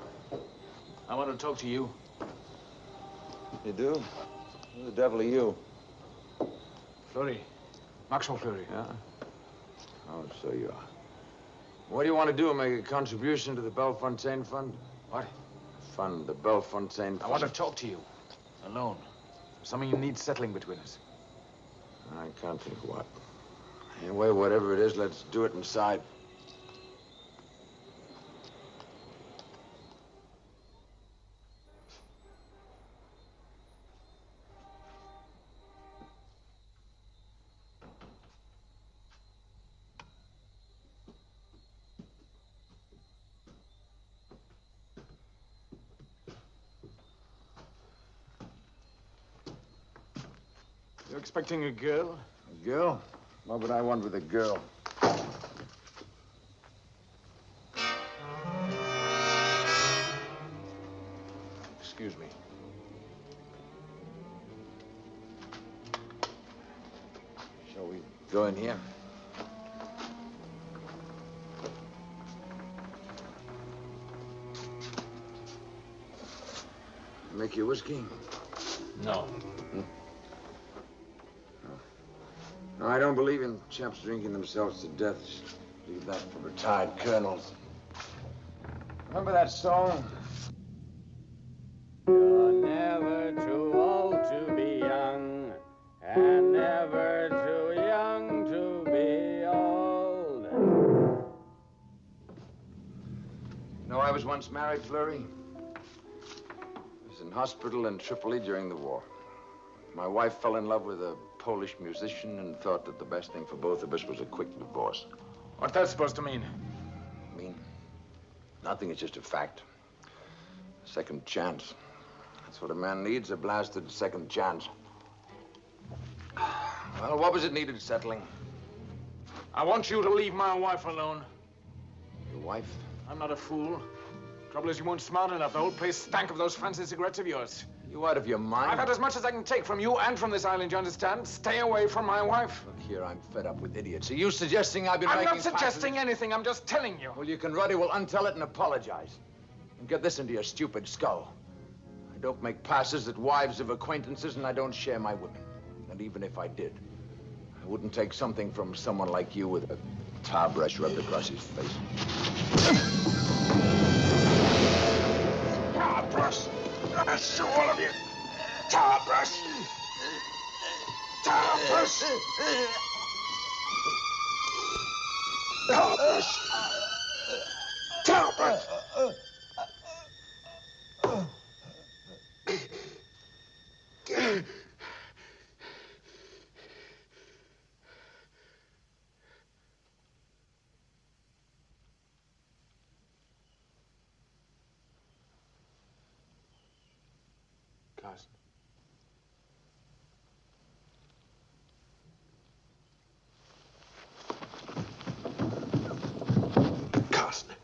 I want to talk to you. You do? Who the devil are you? Fleury. Maxwell Fleury. Yeah? Oh, so you are. What do you want to do? Make a contribution to the Belafonte Fund? What? Fund, the Belafonte Fund. I want to talk to you. Alone. Something you need settling between us. I can't think what. Anyway, whatever it is, let's do it inside. You're expecting a girl? A girl? What would I want with a girl? Excuse me. Shall we go in here? Make you whiskey? No. No, I don't believe in chaps drinking themselves to death. Just leave that for retired colonels. Remember that song? You're never too old to be young, and never too young to be old. No, I was once married, Fleury. I was in hospital in Tripoli during the war. My wife fell in love with a Polish musician and thought that the best thing for both of us was a quick divorce. What's that supposed to mean? Mean? Nothing, it's just a fact. Second chance. That's what a man needs, a blasted second chance. Well, what was it needed settling? I want you to leave my wife alone. Your wife? I'm not a fool. Trouble is, you weren't smart enough. The whole place stank of those fancy cigarettes of yours. You out of your mind? I've had as much as I can take from you and from this island, you understand? Stay away from my wife. Look here, I'm fed up with idiots. Are you suggesting I've been I'm making not suggesting anything. I'm just telling you. Well, you can ruddy well untell it and apologize. And get this into your stupid skull. I don't make passes at wives of acquaintances, and I don't share my women. And even if I did, I wouldn't take something from someone like you with a tar brush rubbed across his face. Tar brush! I'll show all of you! Tar brush! Tar brush! Tar brush! Tar brush! Carson. Carson.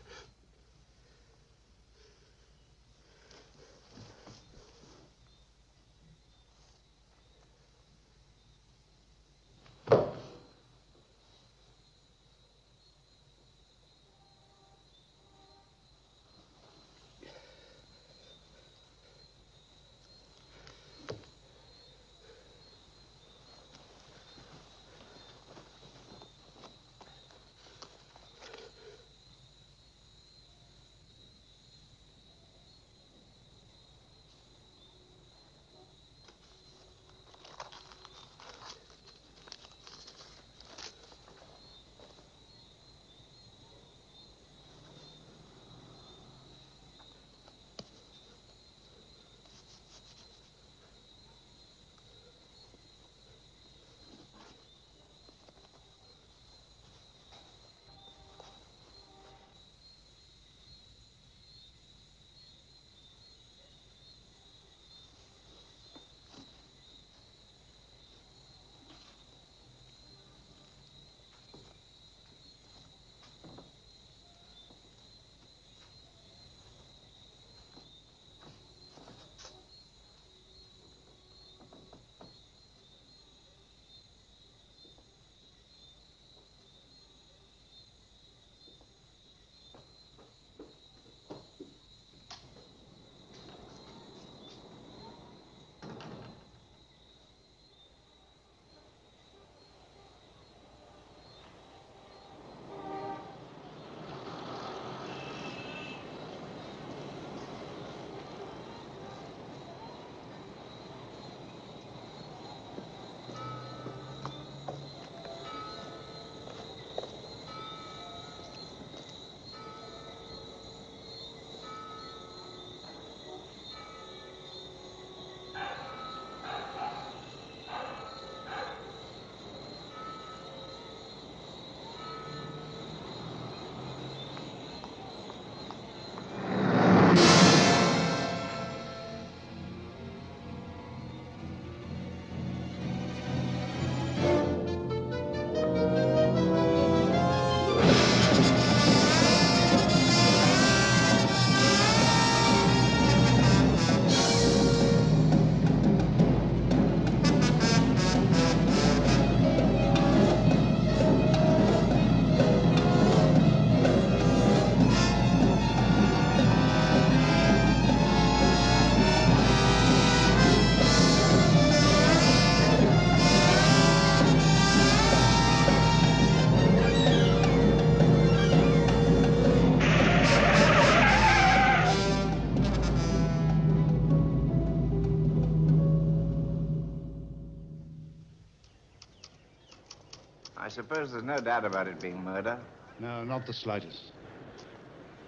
I suppose there's no doubt about it being murder. No, not the slightest.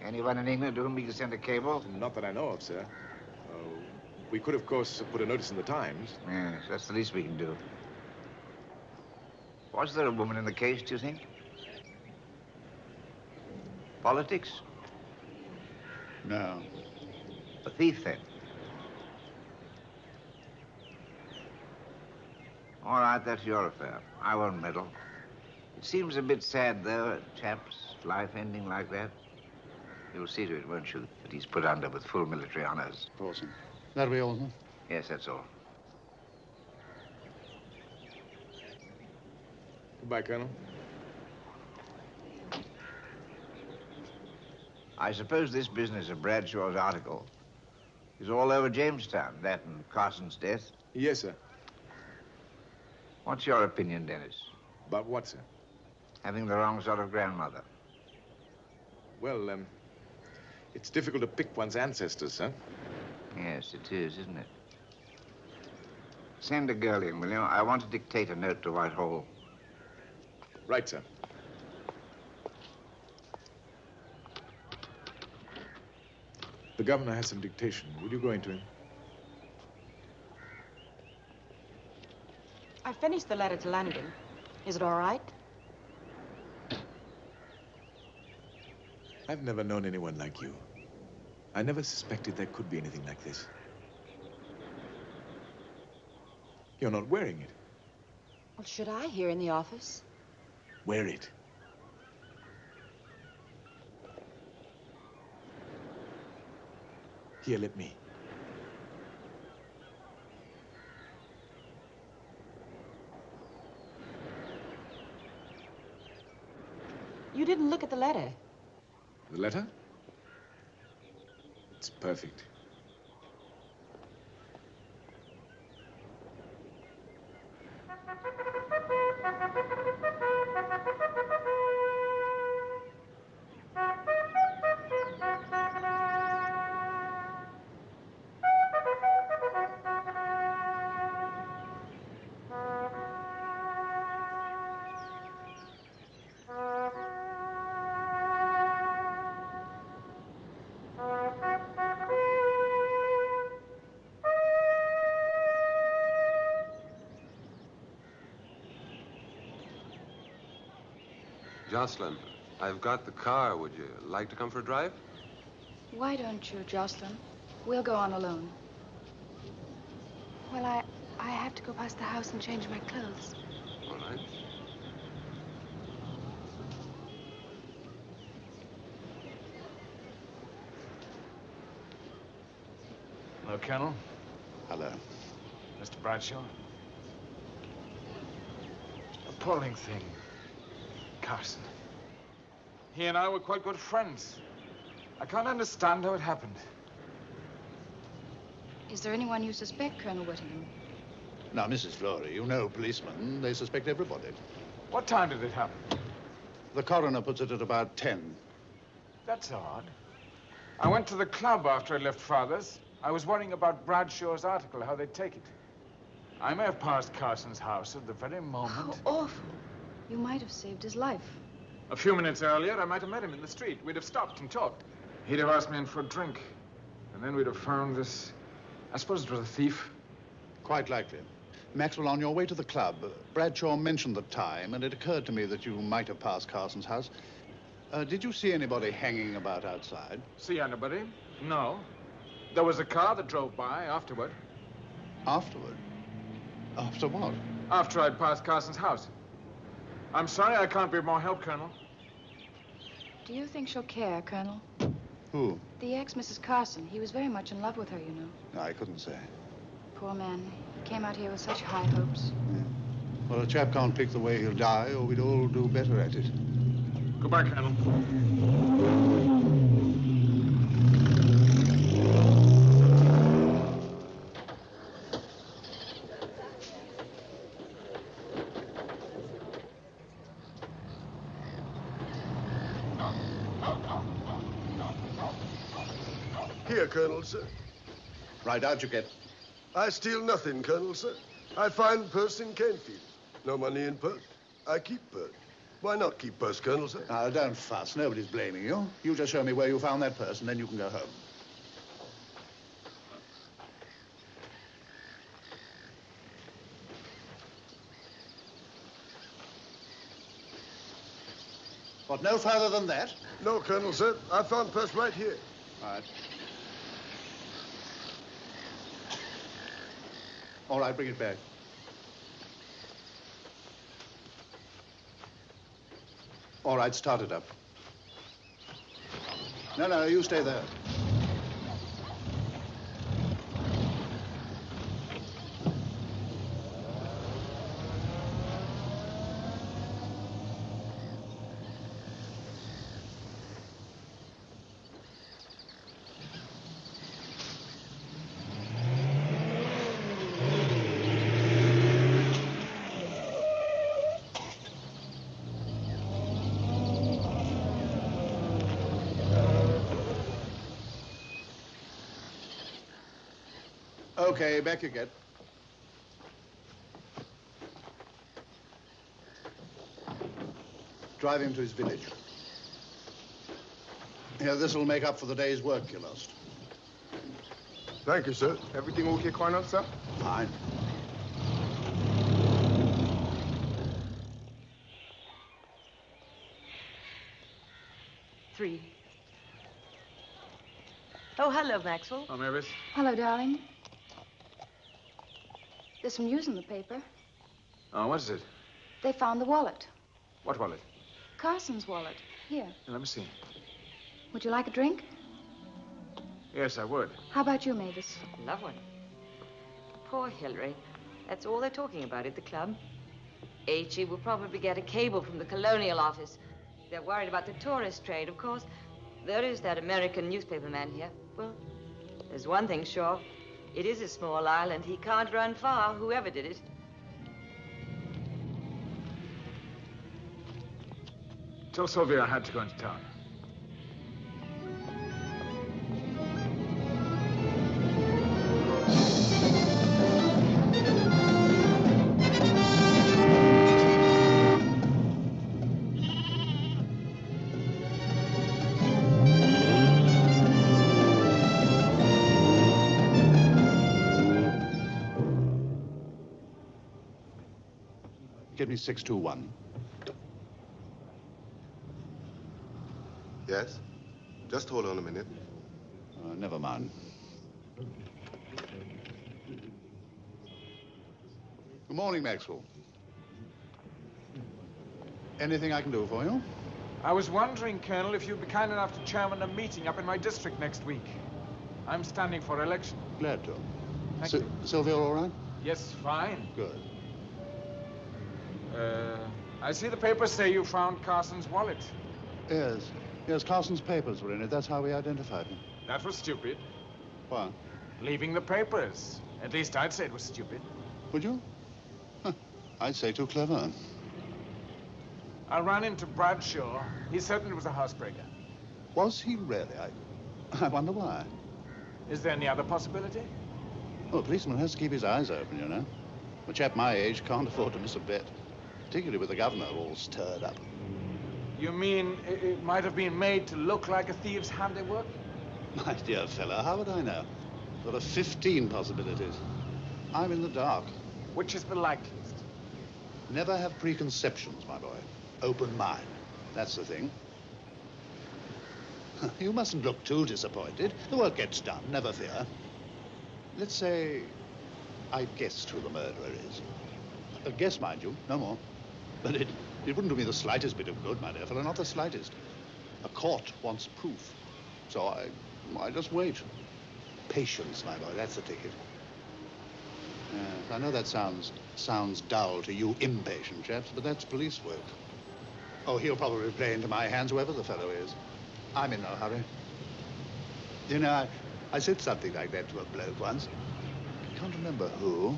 Anyone in England to whom we can send a cable? Not that I know of, sir. We could, of course, put a notice in the Times. Yes, that's the least we can do. Was there a woman in the case, do you think? Politics? No. A thief, then? All right, that's your affair. I won't meddle. It seems a bit sad, though, a chap's life ending like that. You'll see to it, won't you, that he's put under with full military honors. Of course. That'll be all, huh? Yes, that's all. Goodbye, Colonel. I suppose this business of Bradshaw's article is all over Jamestown, that and Carson's death? Yes, sir. What's your opinion, Dennis? About what, sir? Having the wrong sort of grandmother. Well, it's difficult to pick one's ancestors, sir. Yes, it is, isn't it? Send a girl in, will you? I want to dictate a note to Whitehall. Right, sir. The governor has some dictation. Would you go into him? I finished the letter to London. Is it all right? I've never known anyone like you. I never suspected there could be anything like this. You're not wearing it. Well, should I here in the office? Wear it. Here, let me. You didn't look at the letter. The letter? It's perfect. Jocelyn, I've got the car. Would you like to come for a drive? Why don't you, Jocelyn? We'll go on alone. Well, I have to go past the house and change my clothes. All right. Hello, Colonel. Hello. Mr. Bradshaw. Appalling thing. Carson. He and I were quite good friends. I can't understand how it happened. Is there anyone you suspect, Colonel Whittingham? Now, Mrs. Florey, you know policemen, they suspect everybody. What time did it happen? The coroner puts it at about 10. That's odd. I went to the club after I left Father's. I was worrying about Bradshaw's article, how they'd take it. I may have passed Carson's house at the very moment. How awful. You might have saved his life. A few minutes earlier, I might have met him in the street. We'd have stopped and talked. He'd have asked me in for a drink. And then we'd have found this... I suppose it was a thief. Quite likely. Maxwell, on your way to the club, Bradshaw mentioned the time, and it occurred to me that you might have passed Carson's house. Did you see anybody hanging about outside? See anybody? No. There was a car that drove by afterward. Afterward? After what? After I'd passed Carson's house. I'm sorry I can't be of more help, Colonel. Do you think she'll care, Colonel? Who? The ex-Mrs. Carson. He was very much in love with her, you know. No, I couldn't say. Poor man. He came out here with such high hopes. Yeah. Well, a chap can't pick the way he'll die, or we'd all do better at it. Goodbye, Colonel. Here, Colonel, sir. Right, out you get. I steal nothing, Colonel, sir. I find purse in Canefield. No money in purse. I keep purse. Why not keep purse, Colonel, sir? Now, don't fuss. Nobody's blaming you. You just show me where you found that purse, and then you can go home. What, no further than that? No, Colonel, sir. I found purse right here. Right. All right, bring it back. All right, start it up. No, you stay there. Okay, back you get. Drive him to his village. Here, this'll make up for the day's work you lost. Thank you, sir. Everything okay, Colonel, sir? Fine. Three. Oh, hello, Maxwell. Oh, Mavis. Hello, darling. There's some news in the paper. Oh, what is it? They found the wallet. What wallet? Carson's wallet. Here. Let me see. Would you like a drink? Yes, I would. How about you, Mavis? Love one. Poor Hillary. That's all they're talking about at the club. H.E. will probably get a cable from the colonial office. They're worried about the tourist trade, of course. There is that American newspaper man here. Well, there's one thing sure. It is a small island. He can't run far, whoever did it. Tell Sylvia I had to go into town. Give me 621. Yes? Just hold on a minute. Never mind. Good morning, Maxwell. Anything I can do for you? I was wondering, Colonel, if you'd be kind enough to chairman a meeting up in my district next week. I'm standing for election. Glad to. Thank you. Sylvia, all right? Yes, fine. Good. I see the papers say you found Carson's wallet. Yes. Yes, Carson's papers were in it. That's how we identified him. That was stupid. What? Leaving the papers. At least I'd say it was stupid. Would you? Huh. I'd say too clever. I ran into Bradshaw. He certainly was a housebreaker. Was he really? I wonder why. Is there any other possibility? Well, a policeman has to keep his eyes open, you know. A chap my age can't afford to miss a bet, particularly with the governor all stirred up. You mean it might have been made to look like a thief's handiwork? My dear fellow, how would I know? There are 15 possibilities. I'm in the dark. Which is the likeliest? Never have preconceptions, my boy. Open mind. That's the thing. You mustn't look too disappointed. The work gets done, never fear. Let's say I guessed who the murderer is. A guess, mind you, no more. But it wouldn't do me the slightest bit of good, my dear fellow, not the slightest. A court wants proof. So I just wait. Patience, my boy, that's the ticket. Yes, I know that sounds dull to you impatient chaps, but that's police work. Oh, he'll probably play into my hands, whoever the fellow is. I'm in no hurry. You know, I said something like that to a bloke once. I can't remember who.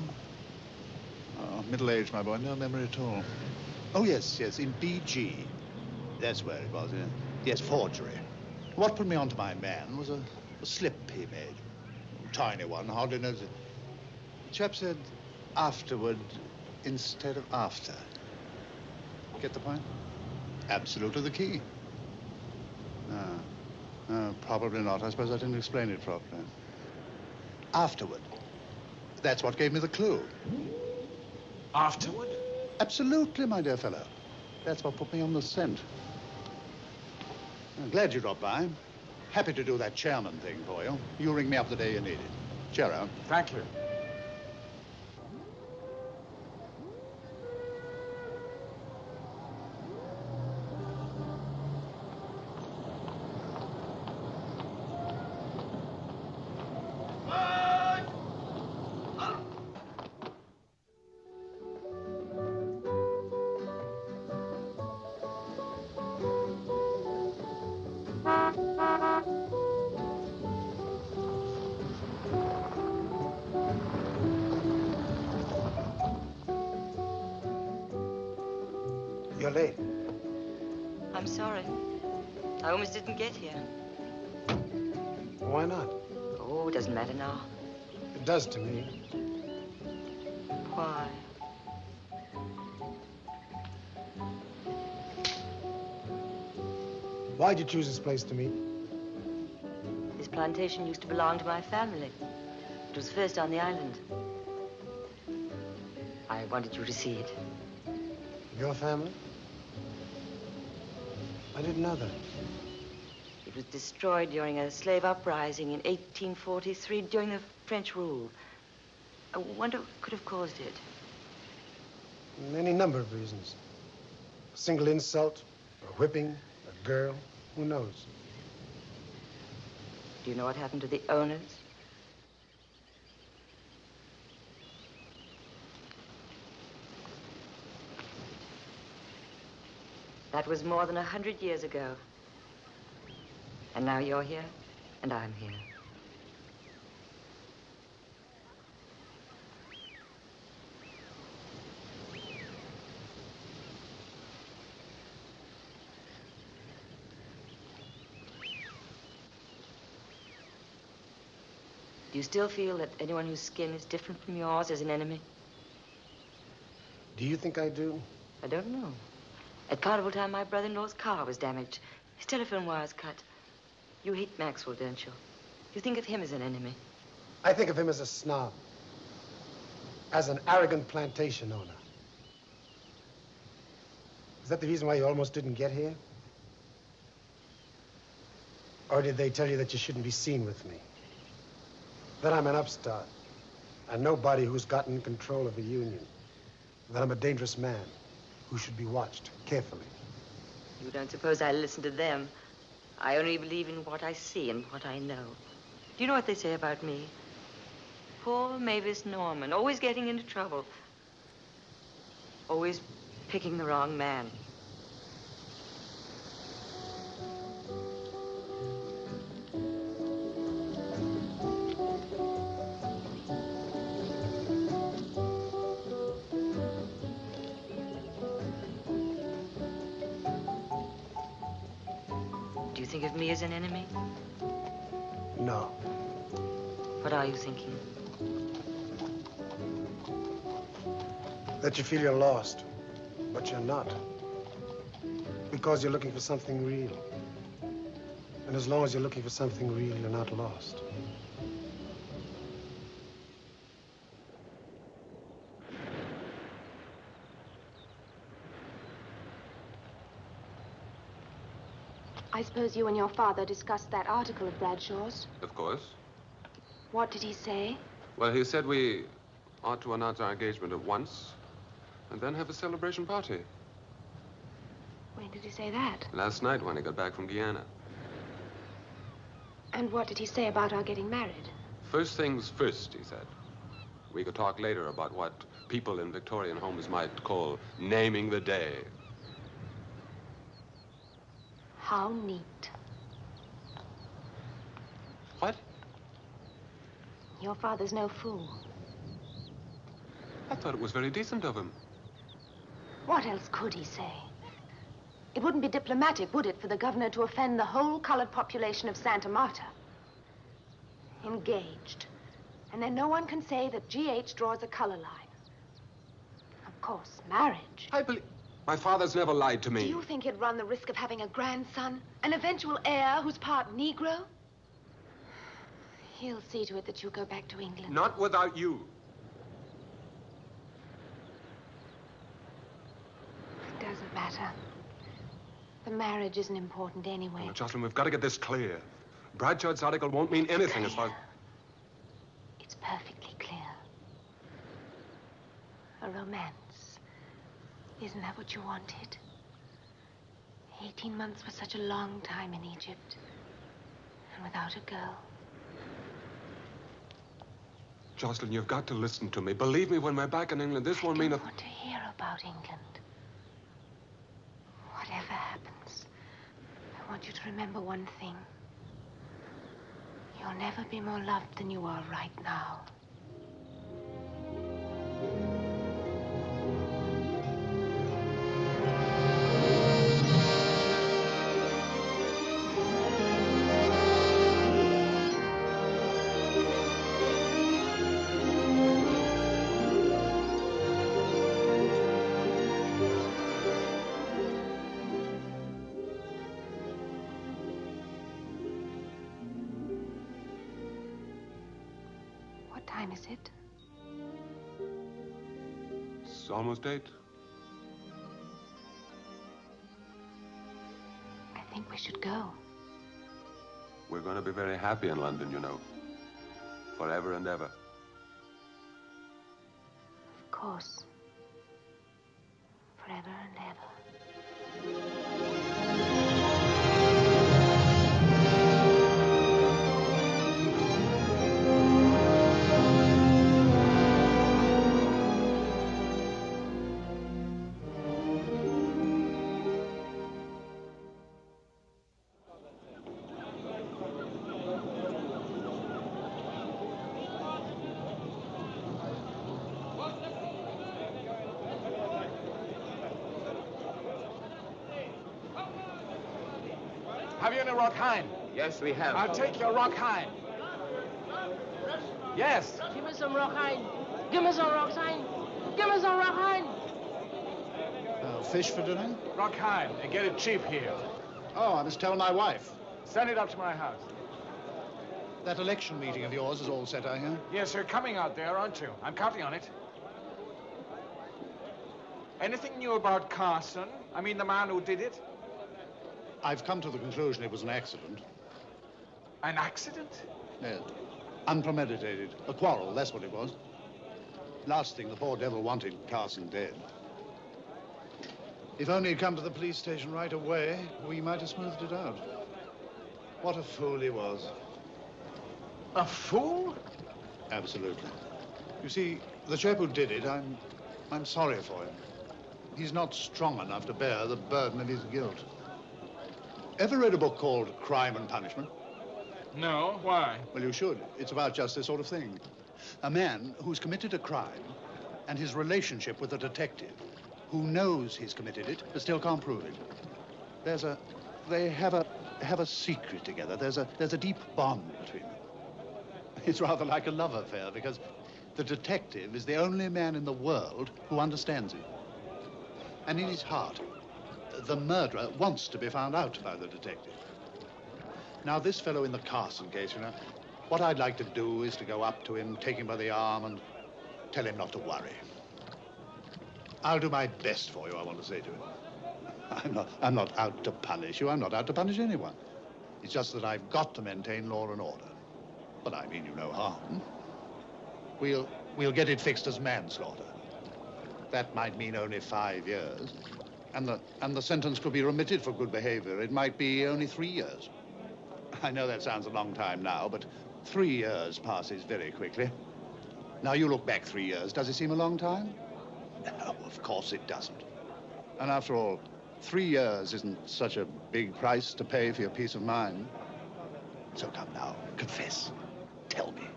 Oh, middle-aged, my boy, no memory at all. Oh, yes, in BG. That's where it was, yeah. Yes, forgery. What put me onto my man was a slip he made. A tiny one, hardly noticed it. The chap said afterward instead of after. Get the point? Absolutely the key. No, probably not. I suppose I didn't explain it properly. Afterward. That's what gave me the clue. Afterward? Absolutely, my dear fellow. That's what put me on the scent. I'm glad you dropped by. Happy to do that chairman thing for you. You ring me up the day you need it. Cheerio. Thank you. You're late. I'm sorry. I almost didn't get here. Why not? Oh, it doesn't matter now. does to me. Why? Why'd you choose this place to meet? This plantation used to belong to my family. It was first on the island. I wanted you to see it. Your family? I didn't know that. It was destroyed during a slave uprising in 1843 during the French rule. I wonder what could have caused it. Any number of reasons. A single insult, a whipping, a girl, who knows? Do you know what happened to the owners? That was more than 100 years ago. And now you're here, and I'm here. Do you still feel that anyone whose skin is different from yours is an enemy? Do you think I do? I don't know. At carnival time, my brother-in-law's car was damaged. His telephone wires cut. You hate Maxwell, don't you? You think of him as an enemy. I think of him as a snob. As an arrogant plantation owner. Is that the reason why you almost didn't get here? Or did they tell you that you shouldn't be seen with me? That I'm an upstart, and nobody who's gotten control of a union. That I'm a dangerous man who should be watched carefully. You don't suppose I listen to them. I only believe in what I see and what I know. Do you know what they say about me? Poor Mavis Norman, always getting into trouble. Always picking the wrong man. Do you think of me as an enemy? No. What are you thinking? That you feel you're lost, but you're not. Because you're looking for something real. And as long as you're looking for something real, you're not lost. I suppose you and your father discussed that article of Bradshaw's. Of course. What did he say? Well, he said we ought to announce our engagement at once and then have a celebration party. When did he say that? Last night when he got back from Guyana. And what did he say about our getting married? First things first, he said. We could talk later about what people in Victorian homes might call naming the day. How neat. What? Your father's no fool. I thought it was very decent of him. What else could he say? It wouldn't be diplomatic, would it, for the governor to offend the whole colored population of Santa Marta? Engaged. And then no one can say that GH draws a color line. Of course, marriage. I believe... My father's never lied to me. Do you think he'd run the risk of having a grandson? An eventual heir who's part Negro? He'll see to it that you go back to England. Not without you. It doesn't matter. The marriage isn't important anyway. Now, Jocelyn, we've got to get this clear. Bradshaw's article won't mean anything as far as... It's perfectly clear. A romance. Isn't that what you wanted? 18 months was such a long time in Egypt. And without a girl. Jocelyn, you've got to listen to me. Believe me, when we're back in England, this won't mean a... I don't want to hear about England. Whatever happens, I want you to remember one thing. You'll never be more loved than you are right now. time is it? It's almost 8. I think we should go. We're going to be very happy in London, you know. Forever and ever. Of course. Forever and ever. Have you any rock hind? Yes, we have. I'll take your rock hind. Yes. Give me some rock hind. Give me some rock hind. Give me some rock hind. Fish for dinner? Rock hind, and get it cheap here. Oh, I must tell my wife. Send it up to my house. That election meeting of yours is all set, I hear. Yes, you're coming out there, aren't you? I'm counting on it. Anything new about Carson? I mean, the man who did it? I've come to the conclusion it was an accident. An accident? Yes. Unpremeditated. A quarrel, that's what it was. Last thing, the poor devil wanted Carson dead. If only he'd come to the police station right away, we might have smoothed it out. What a fool he was. A fool? Absolutely. You see, the chap who did it, I'm sorry for him. He's not strong enough to bear the burden of his guilt. Ever read a book called Crime and Punishment? No, why? Well, you should. It's about just this sort of thing. A man who's committed a crime and his relationship with a detective who knows he's committed it but still can't prove it. They have a secret together. There's a deep bond between them. It's rather like a love affair because the detective is the only man in the world who understands him. And in his heart, the murderer wants to be found out by the detective. Now, this fellow in the Carson case, you know, what I'd like to do is to go up to him, take him by the arm, and tell him not to worry. I'll do my best for you, I want to say to him. I'm not out to punish you. I'm not out to punish anyone. It's just that I've got to maintain law and order. But I mean you no harm. We'll get it fixed as manslaughter. That might mean only 5 years. And the sentence could be remitted for good behavior. It might be only 3 years. I know that sounds a long time now, but 3 years passes very quickly. Now, you look back 3 years. Does it seem a long time? No, of course it doesn't. And after all, 3 years isn't such a big price to pay for your peace of mind. So come now, confess. Tell me.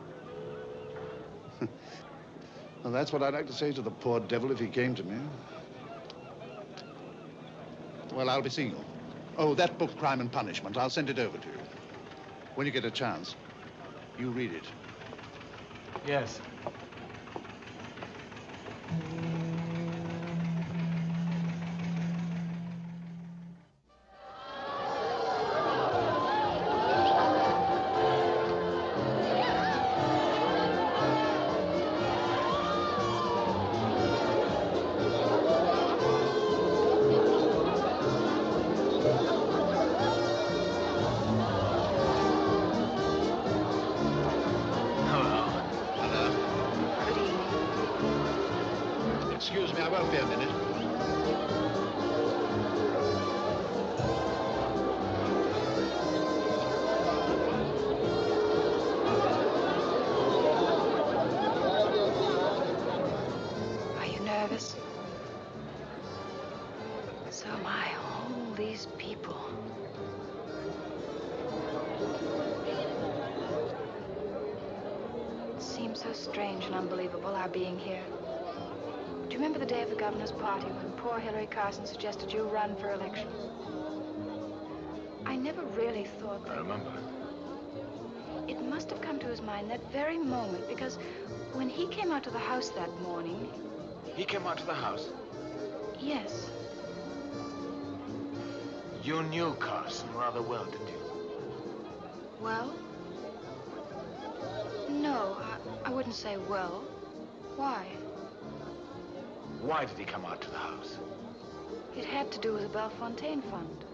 Well, that's what I'd like to say to the poor devil if he came to me. Well, I'll be seeing you. Oh, that book, Crime and Punishment, I'll send it over to you. When you get a chance, you read it. Yes. Excuse me, I won't be a minute. Are you nervous? So am I. All these people. It seems so strange and unbelievable, our being here. Do you remember the day of the governor's party when poor Hillary Carson suggested you run for election? I never really thought that... I remember. It must have come to his mind that very moment, because when he came out to the house that morning... He came out to the house? Yes. You knew Carson rather well, didn't you? Well? No, I wouldn't didn't say well. Why? Why did he come out to the house? It had to do with the Belafonte fund.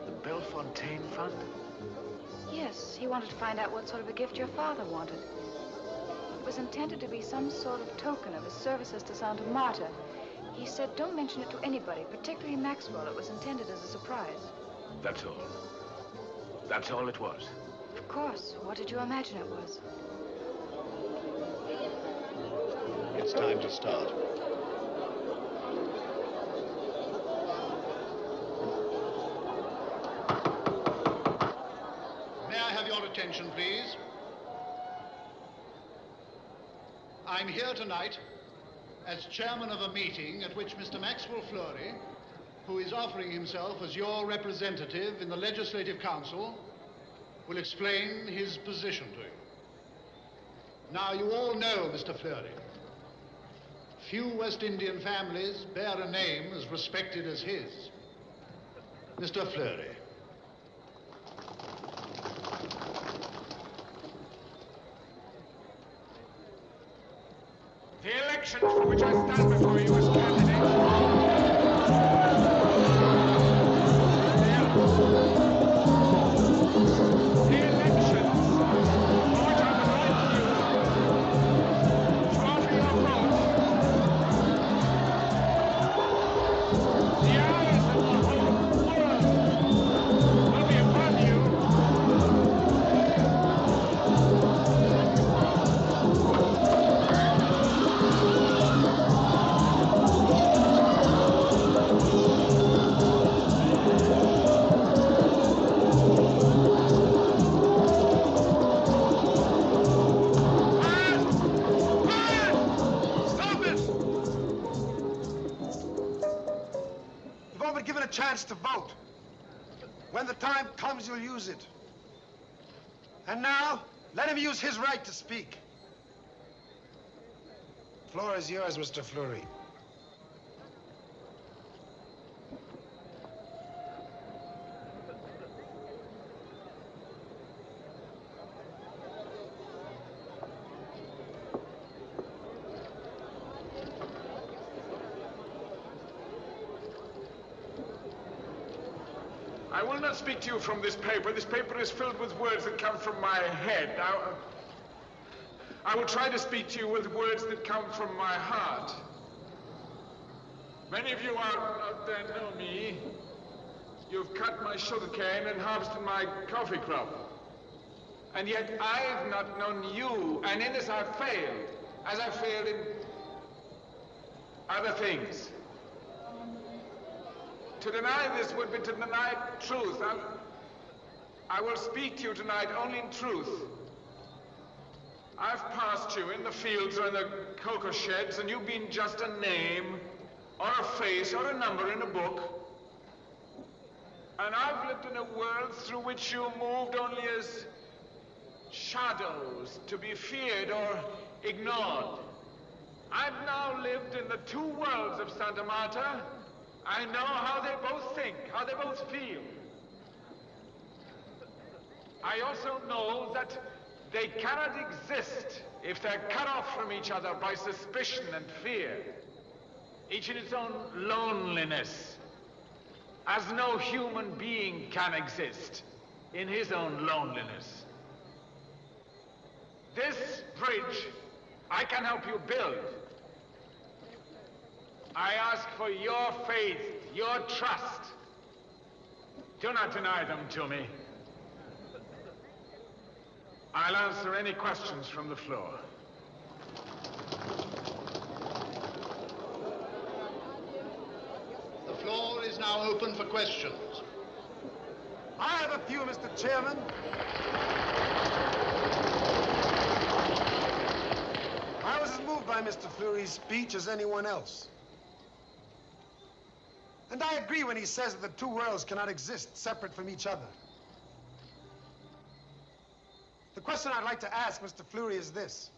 The Belafonte fund? Yes, he wanted to find out what sort of a gift your father wanted. It was intended to be some sort of token of his services to Santa Marta. He said, don't mention it to anybody, particularly Maxwell. It was intended as a surprise. That's all. That's all it was. Of course. What did you imagine it was? It's time to start. May I have your attention, please? I'm here tonight as chairman of a meeting at which Mr. Maxwell Fleury, who is offering himself as your representative in the Legislative Council, will explain his position to you. Now, you all know Mr. Fleury. Few West Indian families bear a name as respected as his. Mr. Fleury. The elections for which I stand before you as candidate. Chance to vote. When the time comes, you'll use it. And now, let him use his right to speak. The floor is yours, Mr. Fleury. I will not speak to you from this paper. This paper is filled with words that come from my head. I will try to speak to you with words that come from my heart. Many of you out there know me. You've cut my sugarcane and harvested my coffee crop. And yet I've not known you, and in this I've failed, as I failed in other things. To deny this would be to deny truth. I will speak to you tonight only in truth. I've passed you in the fields or in the cocoa sheds, and you've been just a name, or a face, or a number in a book. And I've lived in a world through which you moved only as shadows to be feared or ignored. I've now lived in the two worlds of Santa Marta. I know how they both think, how they both feel. I also know that they cannot exist if they're cut off from each other by suspicion and fear, each in its own loneliness, as no human being can exist in his own loneliness. This bridge I can help you build. I ask for your faith, your trust. Do not deny them to me. I'll answer any questions from the floor. The floor is now open for questions. I have a few, Mr. Chairman. I was as moved by Mr. Fleury's speech as anyone else. And I agree when he says that the two worlds cannot exist separate from each other. The question I'd like to ask Mr. Fleury is this.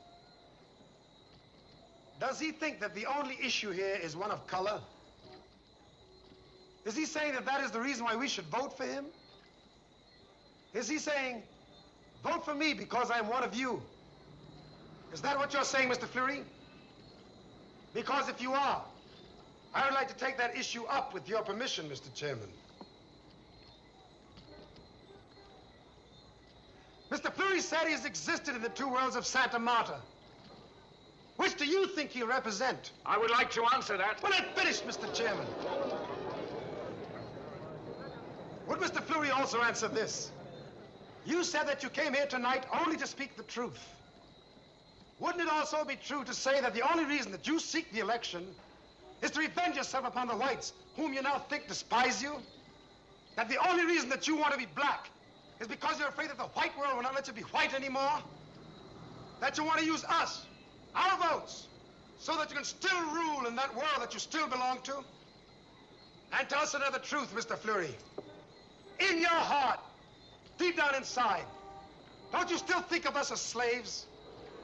Does he think that the only issue here is one of color? Is he saying that that is the reason why we should vote for him? Is he saying, vote for me because I'm one of you? Is that what you're saying, Mr. Fleury? Because if you are, I would like to take that issue up with your permission, Mr. Chairman. Mr. Fleury said he has existed in the two worlds of Santa Marta. Which do you think he'll represent? I would like to answer that. Well, let finish, Mr. Chairman. Would Mr. Fleury also answer this? You said that you came here tonight only to speak the truth. Wouldn't it also be true to say that the only reason that you seek the election is to revenge yourself upon the whites, whom you now think despise you? That the only reason that you want to be black is because you're afraid that the white world will not let you be white anymore? That you want to use us, our votes, so that you can still rule in that world that you still belong to? And tell us another truth, Mr. Fleury. In your heart, deep down inside, don't you still think of us as slaves?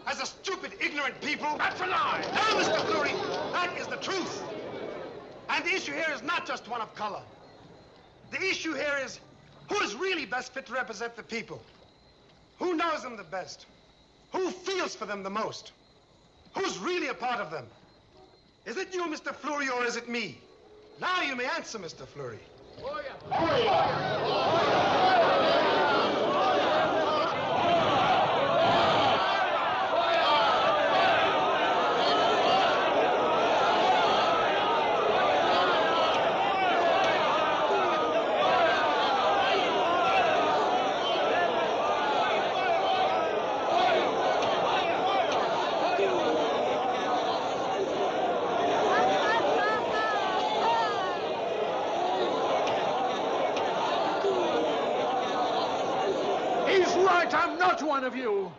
As a stupid, ignorant people? That's a lie! No, Mr. Fleury, that is the truth. And the issue here is not just one of color. The issue here is who is really best fit to represent the people? Who knows them the best? Who feels for them the most? Who's really a part of them? Is it you, Mr. Fleury, or is it me? Now you may answer, Mr. Fleury. I'm not one of you.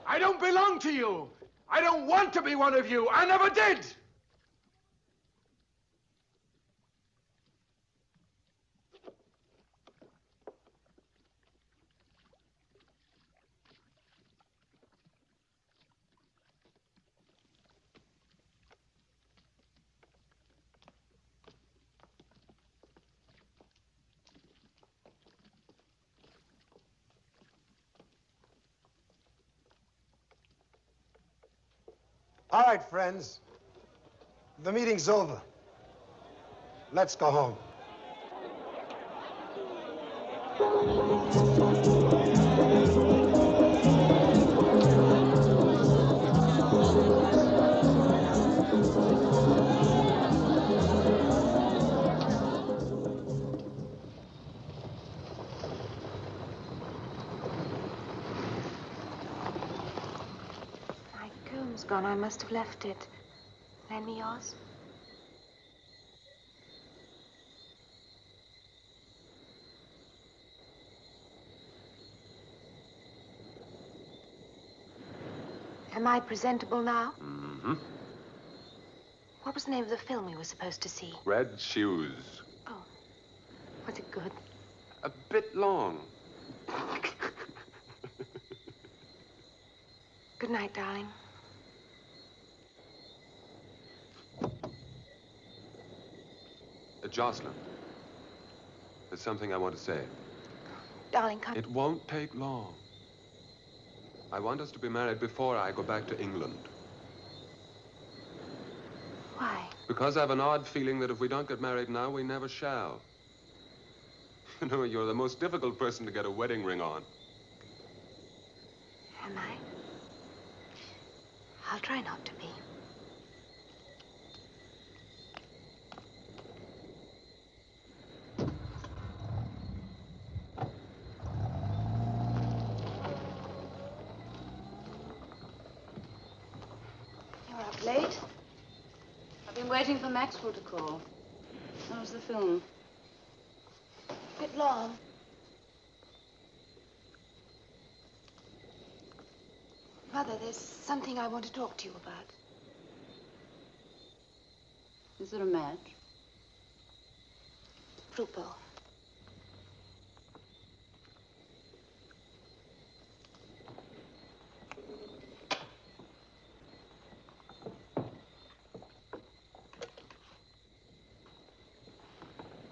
I don't belong to you. I don't want to be one of you. I never did. All right, friends. The meeting's over. Let's go home. Gone. I must have left it. Lend me yours. Am I presentable now? Mm-hmm. What was the name of the film we were supposed to see? Red Shoes. Oh. Was it good? A bit long. Good night, darling. Jocelyn, there's something I want to say. Darling, come. It won't take long. I want us to be married before I go back to England. Why? Because I have an odd feeling that if we don't get married now, we never shall. You know, you're the most difficult person to get a wedding ring on. Am I? I'll try not to be. Late? I've been waiting for Maxwell to call. How was the film? A bit long. Mother, there's something I want to talk to you about. Is it a match? Fruit bowl.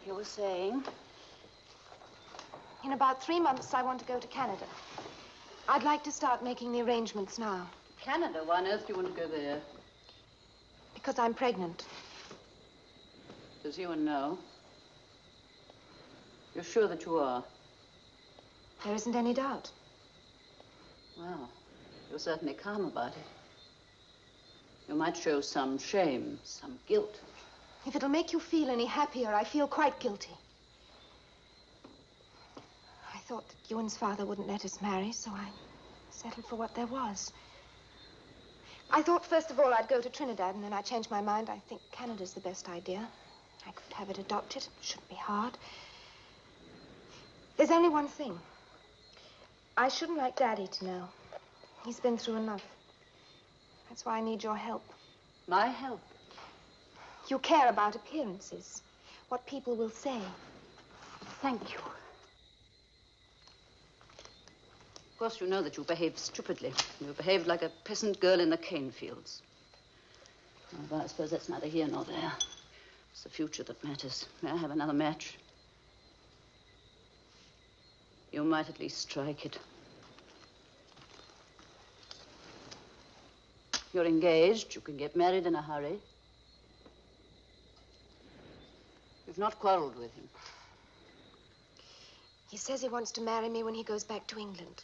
You were saying? In about 3 months, I want to go to Canada. I'd like to start making the arrangements now. Canada? Why on earth do you want to go there? Because I'm pregnant. Does Ewan know? You're sure that you are? There isn't any doubt. Well, you're certainly calm about it. You might show some shame, some guilt. If it'll make you feel any happier, I feel quite guilty. I thought that Ewan's father wouldn't let us marry, so I settled for what there was. I thought, first of all, I'd go to Trinidad, and then I changed my mind. I think Canada's the best idea. I could have it adopted. It shouldn't be hard. There's only one thing. I shouldn't like Daddy to know. He's been through enough. That's why I need your help. My help? You care about appearances, what people will say. Thank you. Of course, you know that you behaved stupidly. You behaved like a peasant girl in the cane fields. Well, I suppose that's neither here nor there. It's the future that matters. May I have another match? You might at least strike it. You're engaged. You can get married in a hurry. You've not quarreled with him. He says he wants to marry me when he goes back to England.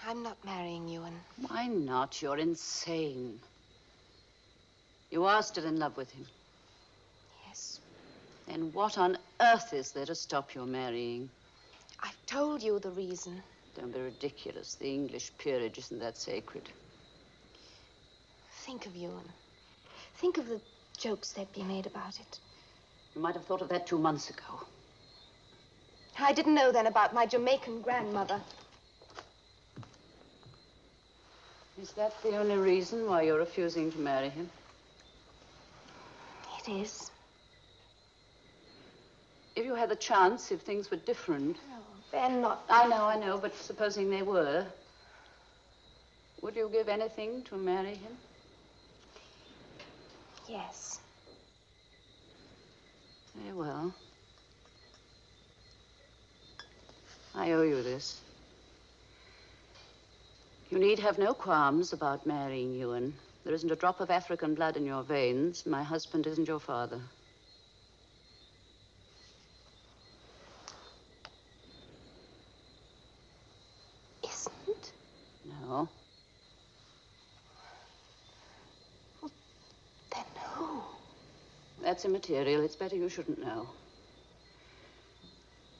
I'm not marrying Ewan. Why not? You're insane. You are still in love with him. Yes. Then what on earth is there to stop your marrying? I've told you the reason. Don't be ridiculous. The English peerage isn't that sacred. Think of Ewan. Think of the jokes there'd be made about it. You might have thought of that 2 months ago. I didn't know then about my Jamaican grandmother. Is that the only reason why you're refusing to marry him? It is. If you had the chance, if things were different... No, they're not. I know, but supposing they were, would you give anything to marry him? Yes. Very well. I owe you this. You need have no qualms about marrying Ewan. There isn't a drop of African blood in your veins. My husband isn't your father. Isn't? No. Well, then who? That's immaterial. It's better you shouldn't know.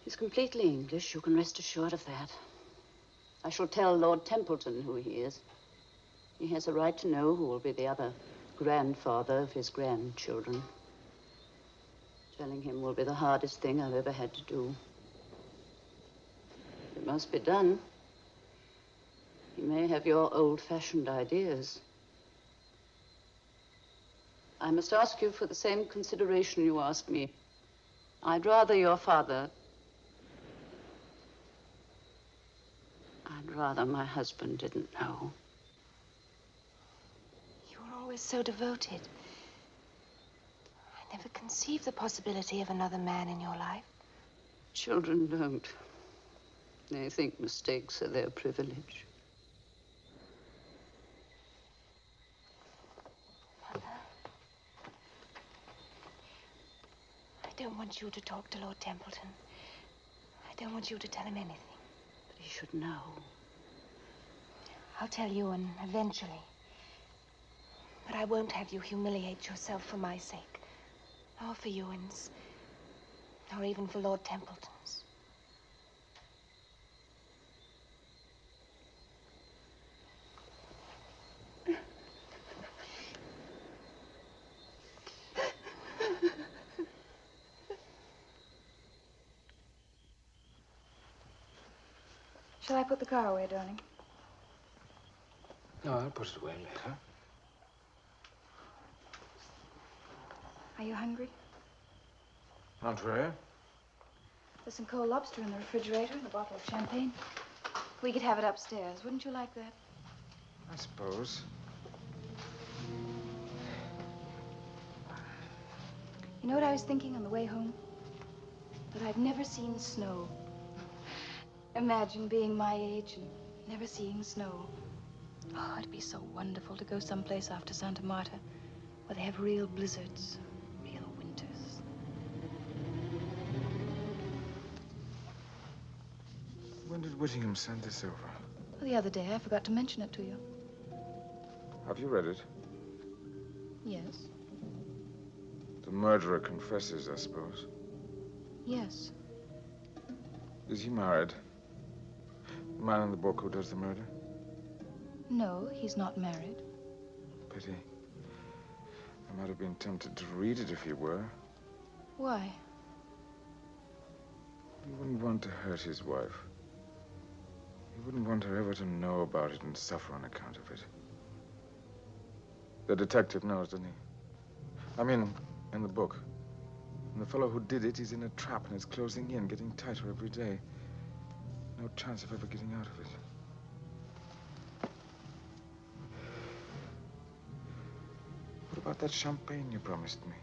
He's completely English. You can rest assured of that. I shall tell Lord Templeton who he is. He has a right to know who will be the other grandfather of his grandchildren. Telling him will be the hardest thing I've ever had to do. It must be done. He may have your old-fashioned ideas. I must ask you for the same consideration you ask me. I'd rather your father... I'd rather my husband didn't know. You were always so devoted. I never conceived the possibility of another man in your life. Children don't. They think mistakes are their privilege. Mother, I don't want you to talk to Lord Templeton. I don't want you to tell him anything. But he should know. I'll tell Ewan eventually. But I won't have you humiliate yourself for my sake. Nor for Ewan's. Nor even for Lord Templeton's. Shall I put the car away, darling? No, I'll put it away later. Are you hungry? Not very. There's some cold lobster in the refrigerator and a bottle of champagne. We could have it upstairs. Wouldn't you like that? I suppose. You know what I was thinking on the way home? That I've never seen snow. Imagine being my age and never seeing snow. Oh, it'd be so wonderful to go someplace after Santa Marta where they have real blizzards, real winters. When did Whittingham send this over? Well, the other day, I forgot to mention it to you. Have you read it? Yes. The murderer confesses, I suppose. Yes. Is he married? The man in the book who does the murder? No, he's not married. Pity. I might have been tempted to read it if he were. Why? He wouldn't want to hurt his wife. He wouldn't want her ever to know about it and suffer on account of it. The detective knows, doesn't he? I mean, in the book. And the fellow who did it is in a trap and it's closing in, getting tighter every day. No chance of ever getting out of it. What about that champagne you promised me?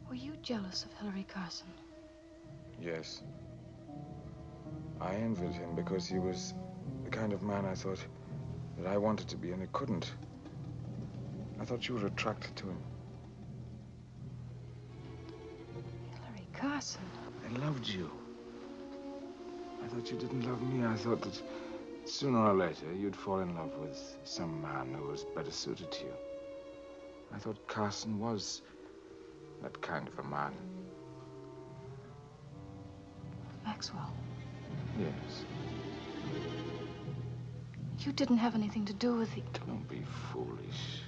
Were you jealous of Hillary Carson? Yes. I envied him because he was the kind of man I thought that I wanted to be, and I couldn't. I thought you were attracted to him. Hillary Carson? I loved you. I thought you didn't love me. I thought that sooner or later you'd fall in love with some man who was better suited to you. I thought Carson was that kind of a man. Maxwell, Yes. you didn't have anything to do with the... Don't be foolish.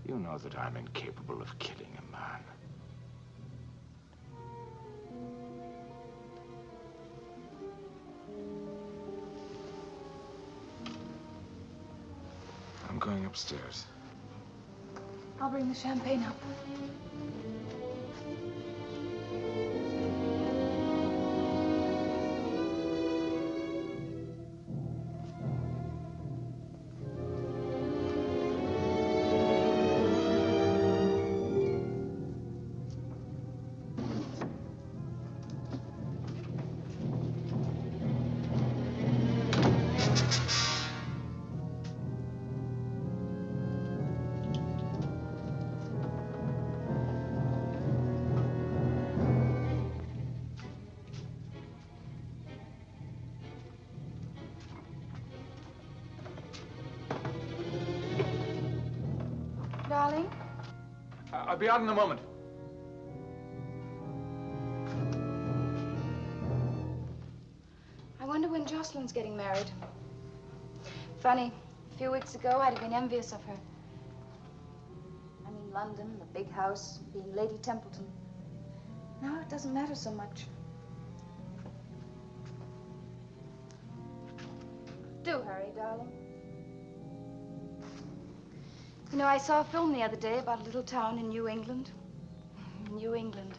You know that I'm incapable of killing a man. I'm going upstairs. I'll bring the champagne up. Darling? I'll be out in a moment. I wonder when Jocelyn's getting married. Funny, a few weeks ago, I'd have been envious of her. I mean, London, the big house, being Lady Templeton. Now it doesn't matter so much. Do hurry, darling. You know, I saw a film the other day about a little town in New England. New England.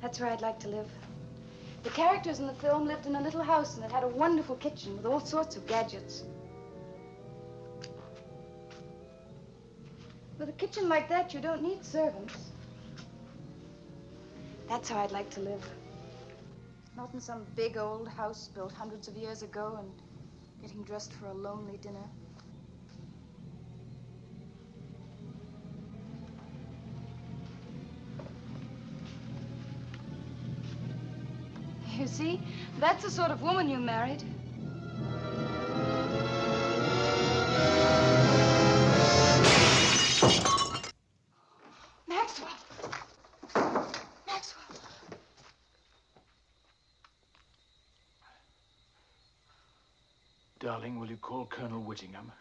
That's where I'd like to live. The characters in the film lived in a little house, and it had a wonderful kitchen with all sorts of gadgets. With a kitchen like that, you don't need servants. That's how I'd like to live. Not in some big old house built hundreds of years ago and getting dressed for a lonely dinner. You see, that's the sort of woman you married. Maxwell! Maxwell! Darling, will you call Colonel Whittingham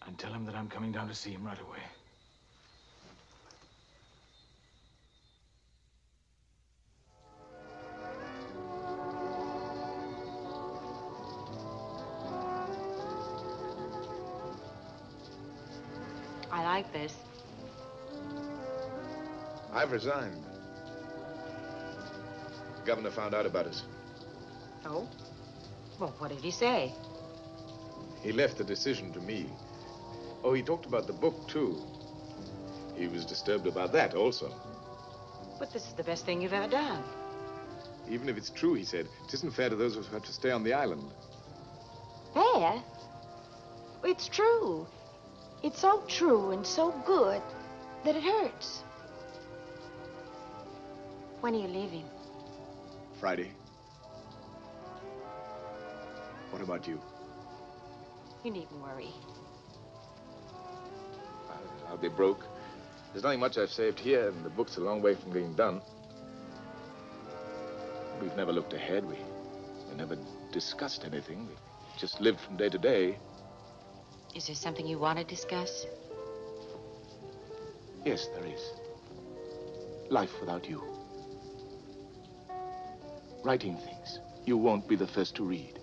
and tell him that I'm coming down to see him right away? I like this. I've resigned. The governor found out about us. Oh? Well, what did he say? He left the decision to me. Oh, he talked about the book, too. He was disturbed about that also. But this is the best thing you've ever done. Even if it's true, he said, it isn't fair to those who have to stay on the island. Fair? It's true. It's so true and so good that it hurts. When are you leaving? Friday. What about you? You needn't worry. I'll be broke. There's nothing much I've saved here, and the book's a long way from being done. We've never looked ahead. We never discussed anything. We just lived from day to day. Is there something you want to discuss? Yes, there is. Life without you. Writing things you won't be the first to read.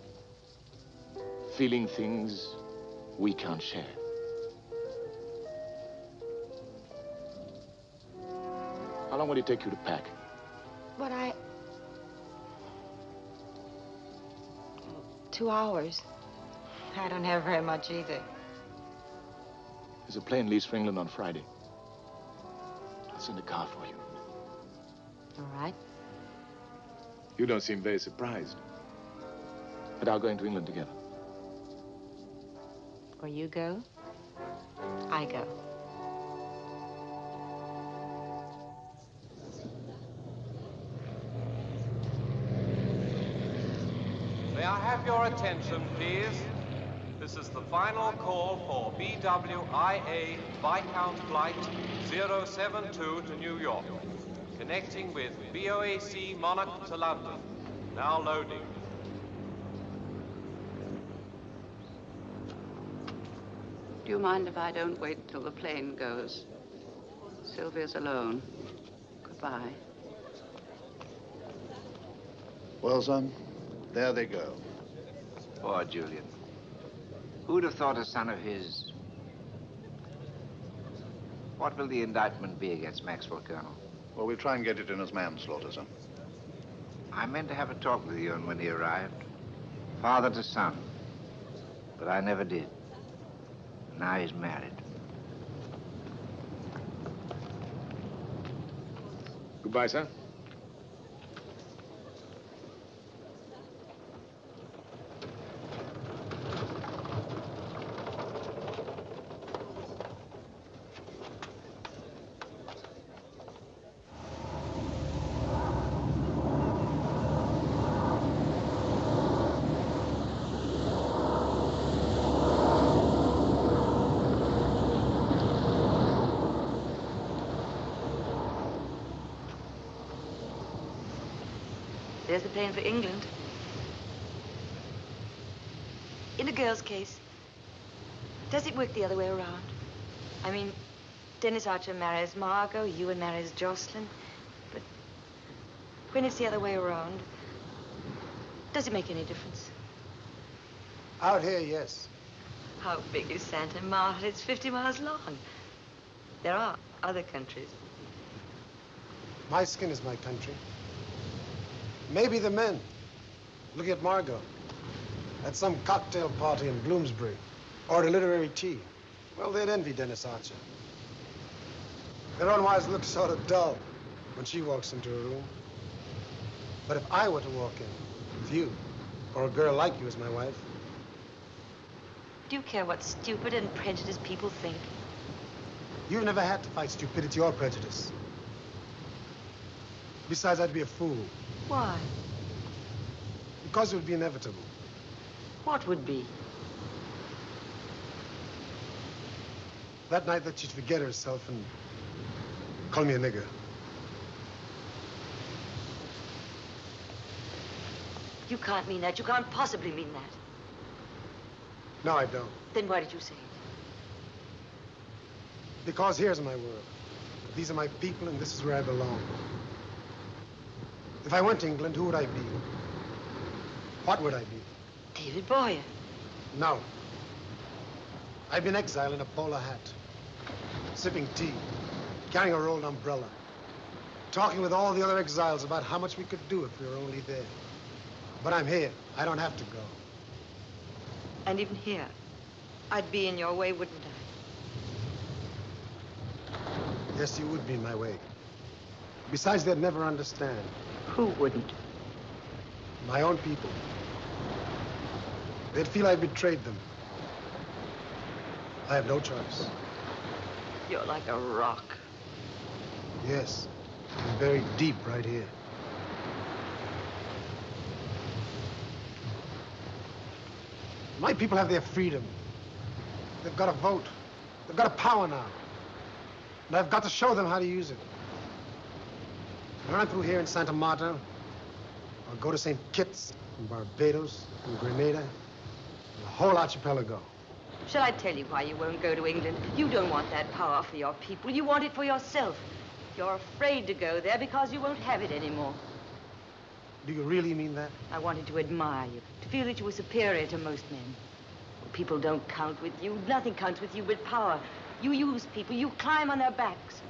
Feeling things we can't share. How long will it take you to pack? But 2 hours. I don't have very much either. There's a plane leaves for England on Friday. I'll send a car for you. All right. You don't seem very surprised. But I'll go into England together. Where you go, I go. May I have your attention, please? This is the final call for BWIA Viscount Flight 072 to New York, connecting with BOAC Monarch to London. Now loading. Do you mind if I don't wait till the plane goes? Sylvia's alone. Goodbye. Well, son, there they go. Poor Julian. Who'd have thought a son of his... What will the indictment be against Maxwell, Colonel? Well, we'll try and get it in as manslaughter, son. I meant to have a talk with Joan when he arrived. Father to son. But I never did. Now he's married. Goodbye, sir. There's the plane for England. In a girl's case, does it work the other way around? I mean, Dennis Archer marries Margot, Ewan marries Jocelyn. But when it's the other way around, does it make any difference? Out here, yes. How big is Santa Marta? It's 50 miles long. There are other countries. My skin is my country. Maybe the men. Look at Margot. At some cocktail party in Bloomsbury. Or at a literary tea. Well, they'd envy Dennis Archer. Their own wives look sort of dull when she walks into a room. But if I were to walk in with you, or a girl like you as my wife... Do you care what stupid and prejudiced people think? You've never had to fight stupidity or prejudice. Besides, I'd be a fool. Why? Because it would be inevitable. What would be? That night that she'd forget herself and call me a nigger. You can't mean that. You can't possibly mean that. No, I don't. Then why did you say it? Because here's my world. These are my people, and this is where I belong. If I went to England, who would I be? What would I be? David Boyer. No. I'd be an exile in a bowler hat, sipping tea, carrying a rolled umbrella, talking with all the other exiles about how much we could do if we were only there. But I'm here. I don't have to go. And even here, I'd be in your way, wouldn't I? Yes, you would be in my way. Besides, they'd never understand. Who wouldn't? My own people. They'd feel I betrayed them. I have no choice. You're like a rock. Yes, I'm buried deep right here. My people have their freedom. They've got a vote. They've got a power now. And I've got to show them how to use it. When I'm through here in Santa Marta, I'll go to St. Kitts and Barbados and Grenada and the whole archipelago. Shall I tell you why you won't go to England? You don't want that power for your people. You want it for yourself. You're afraid to go there because you won't have it anymore. Do you really mean that? I wanted to admire you, to feel that you were superior to most men. People don't count with you. Nothing counts with you but power. You use people. You climb on their backs.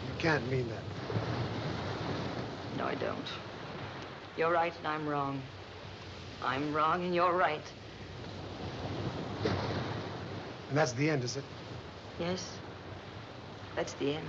You can't mean that. No, I don't. You're right and I'm wrong. I'm wrong and you're right. And that's the end, is it? Yes, that's the end.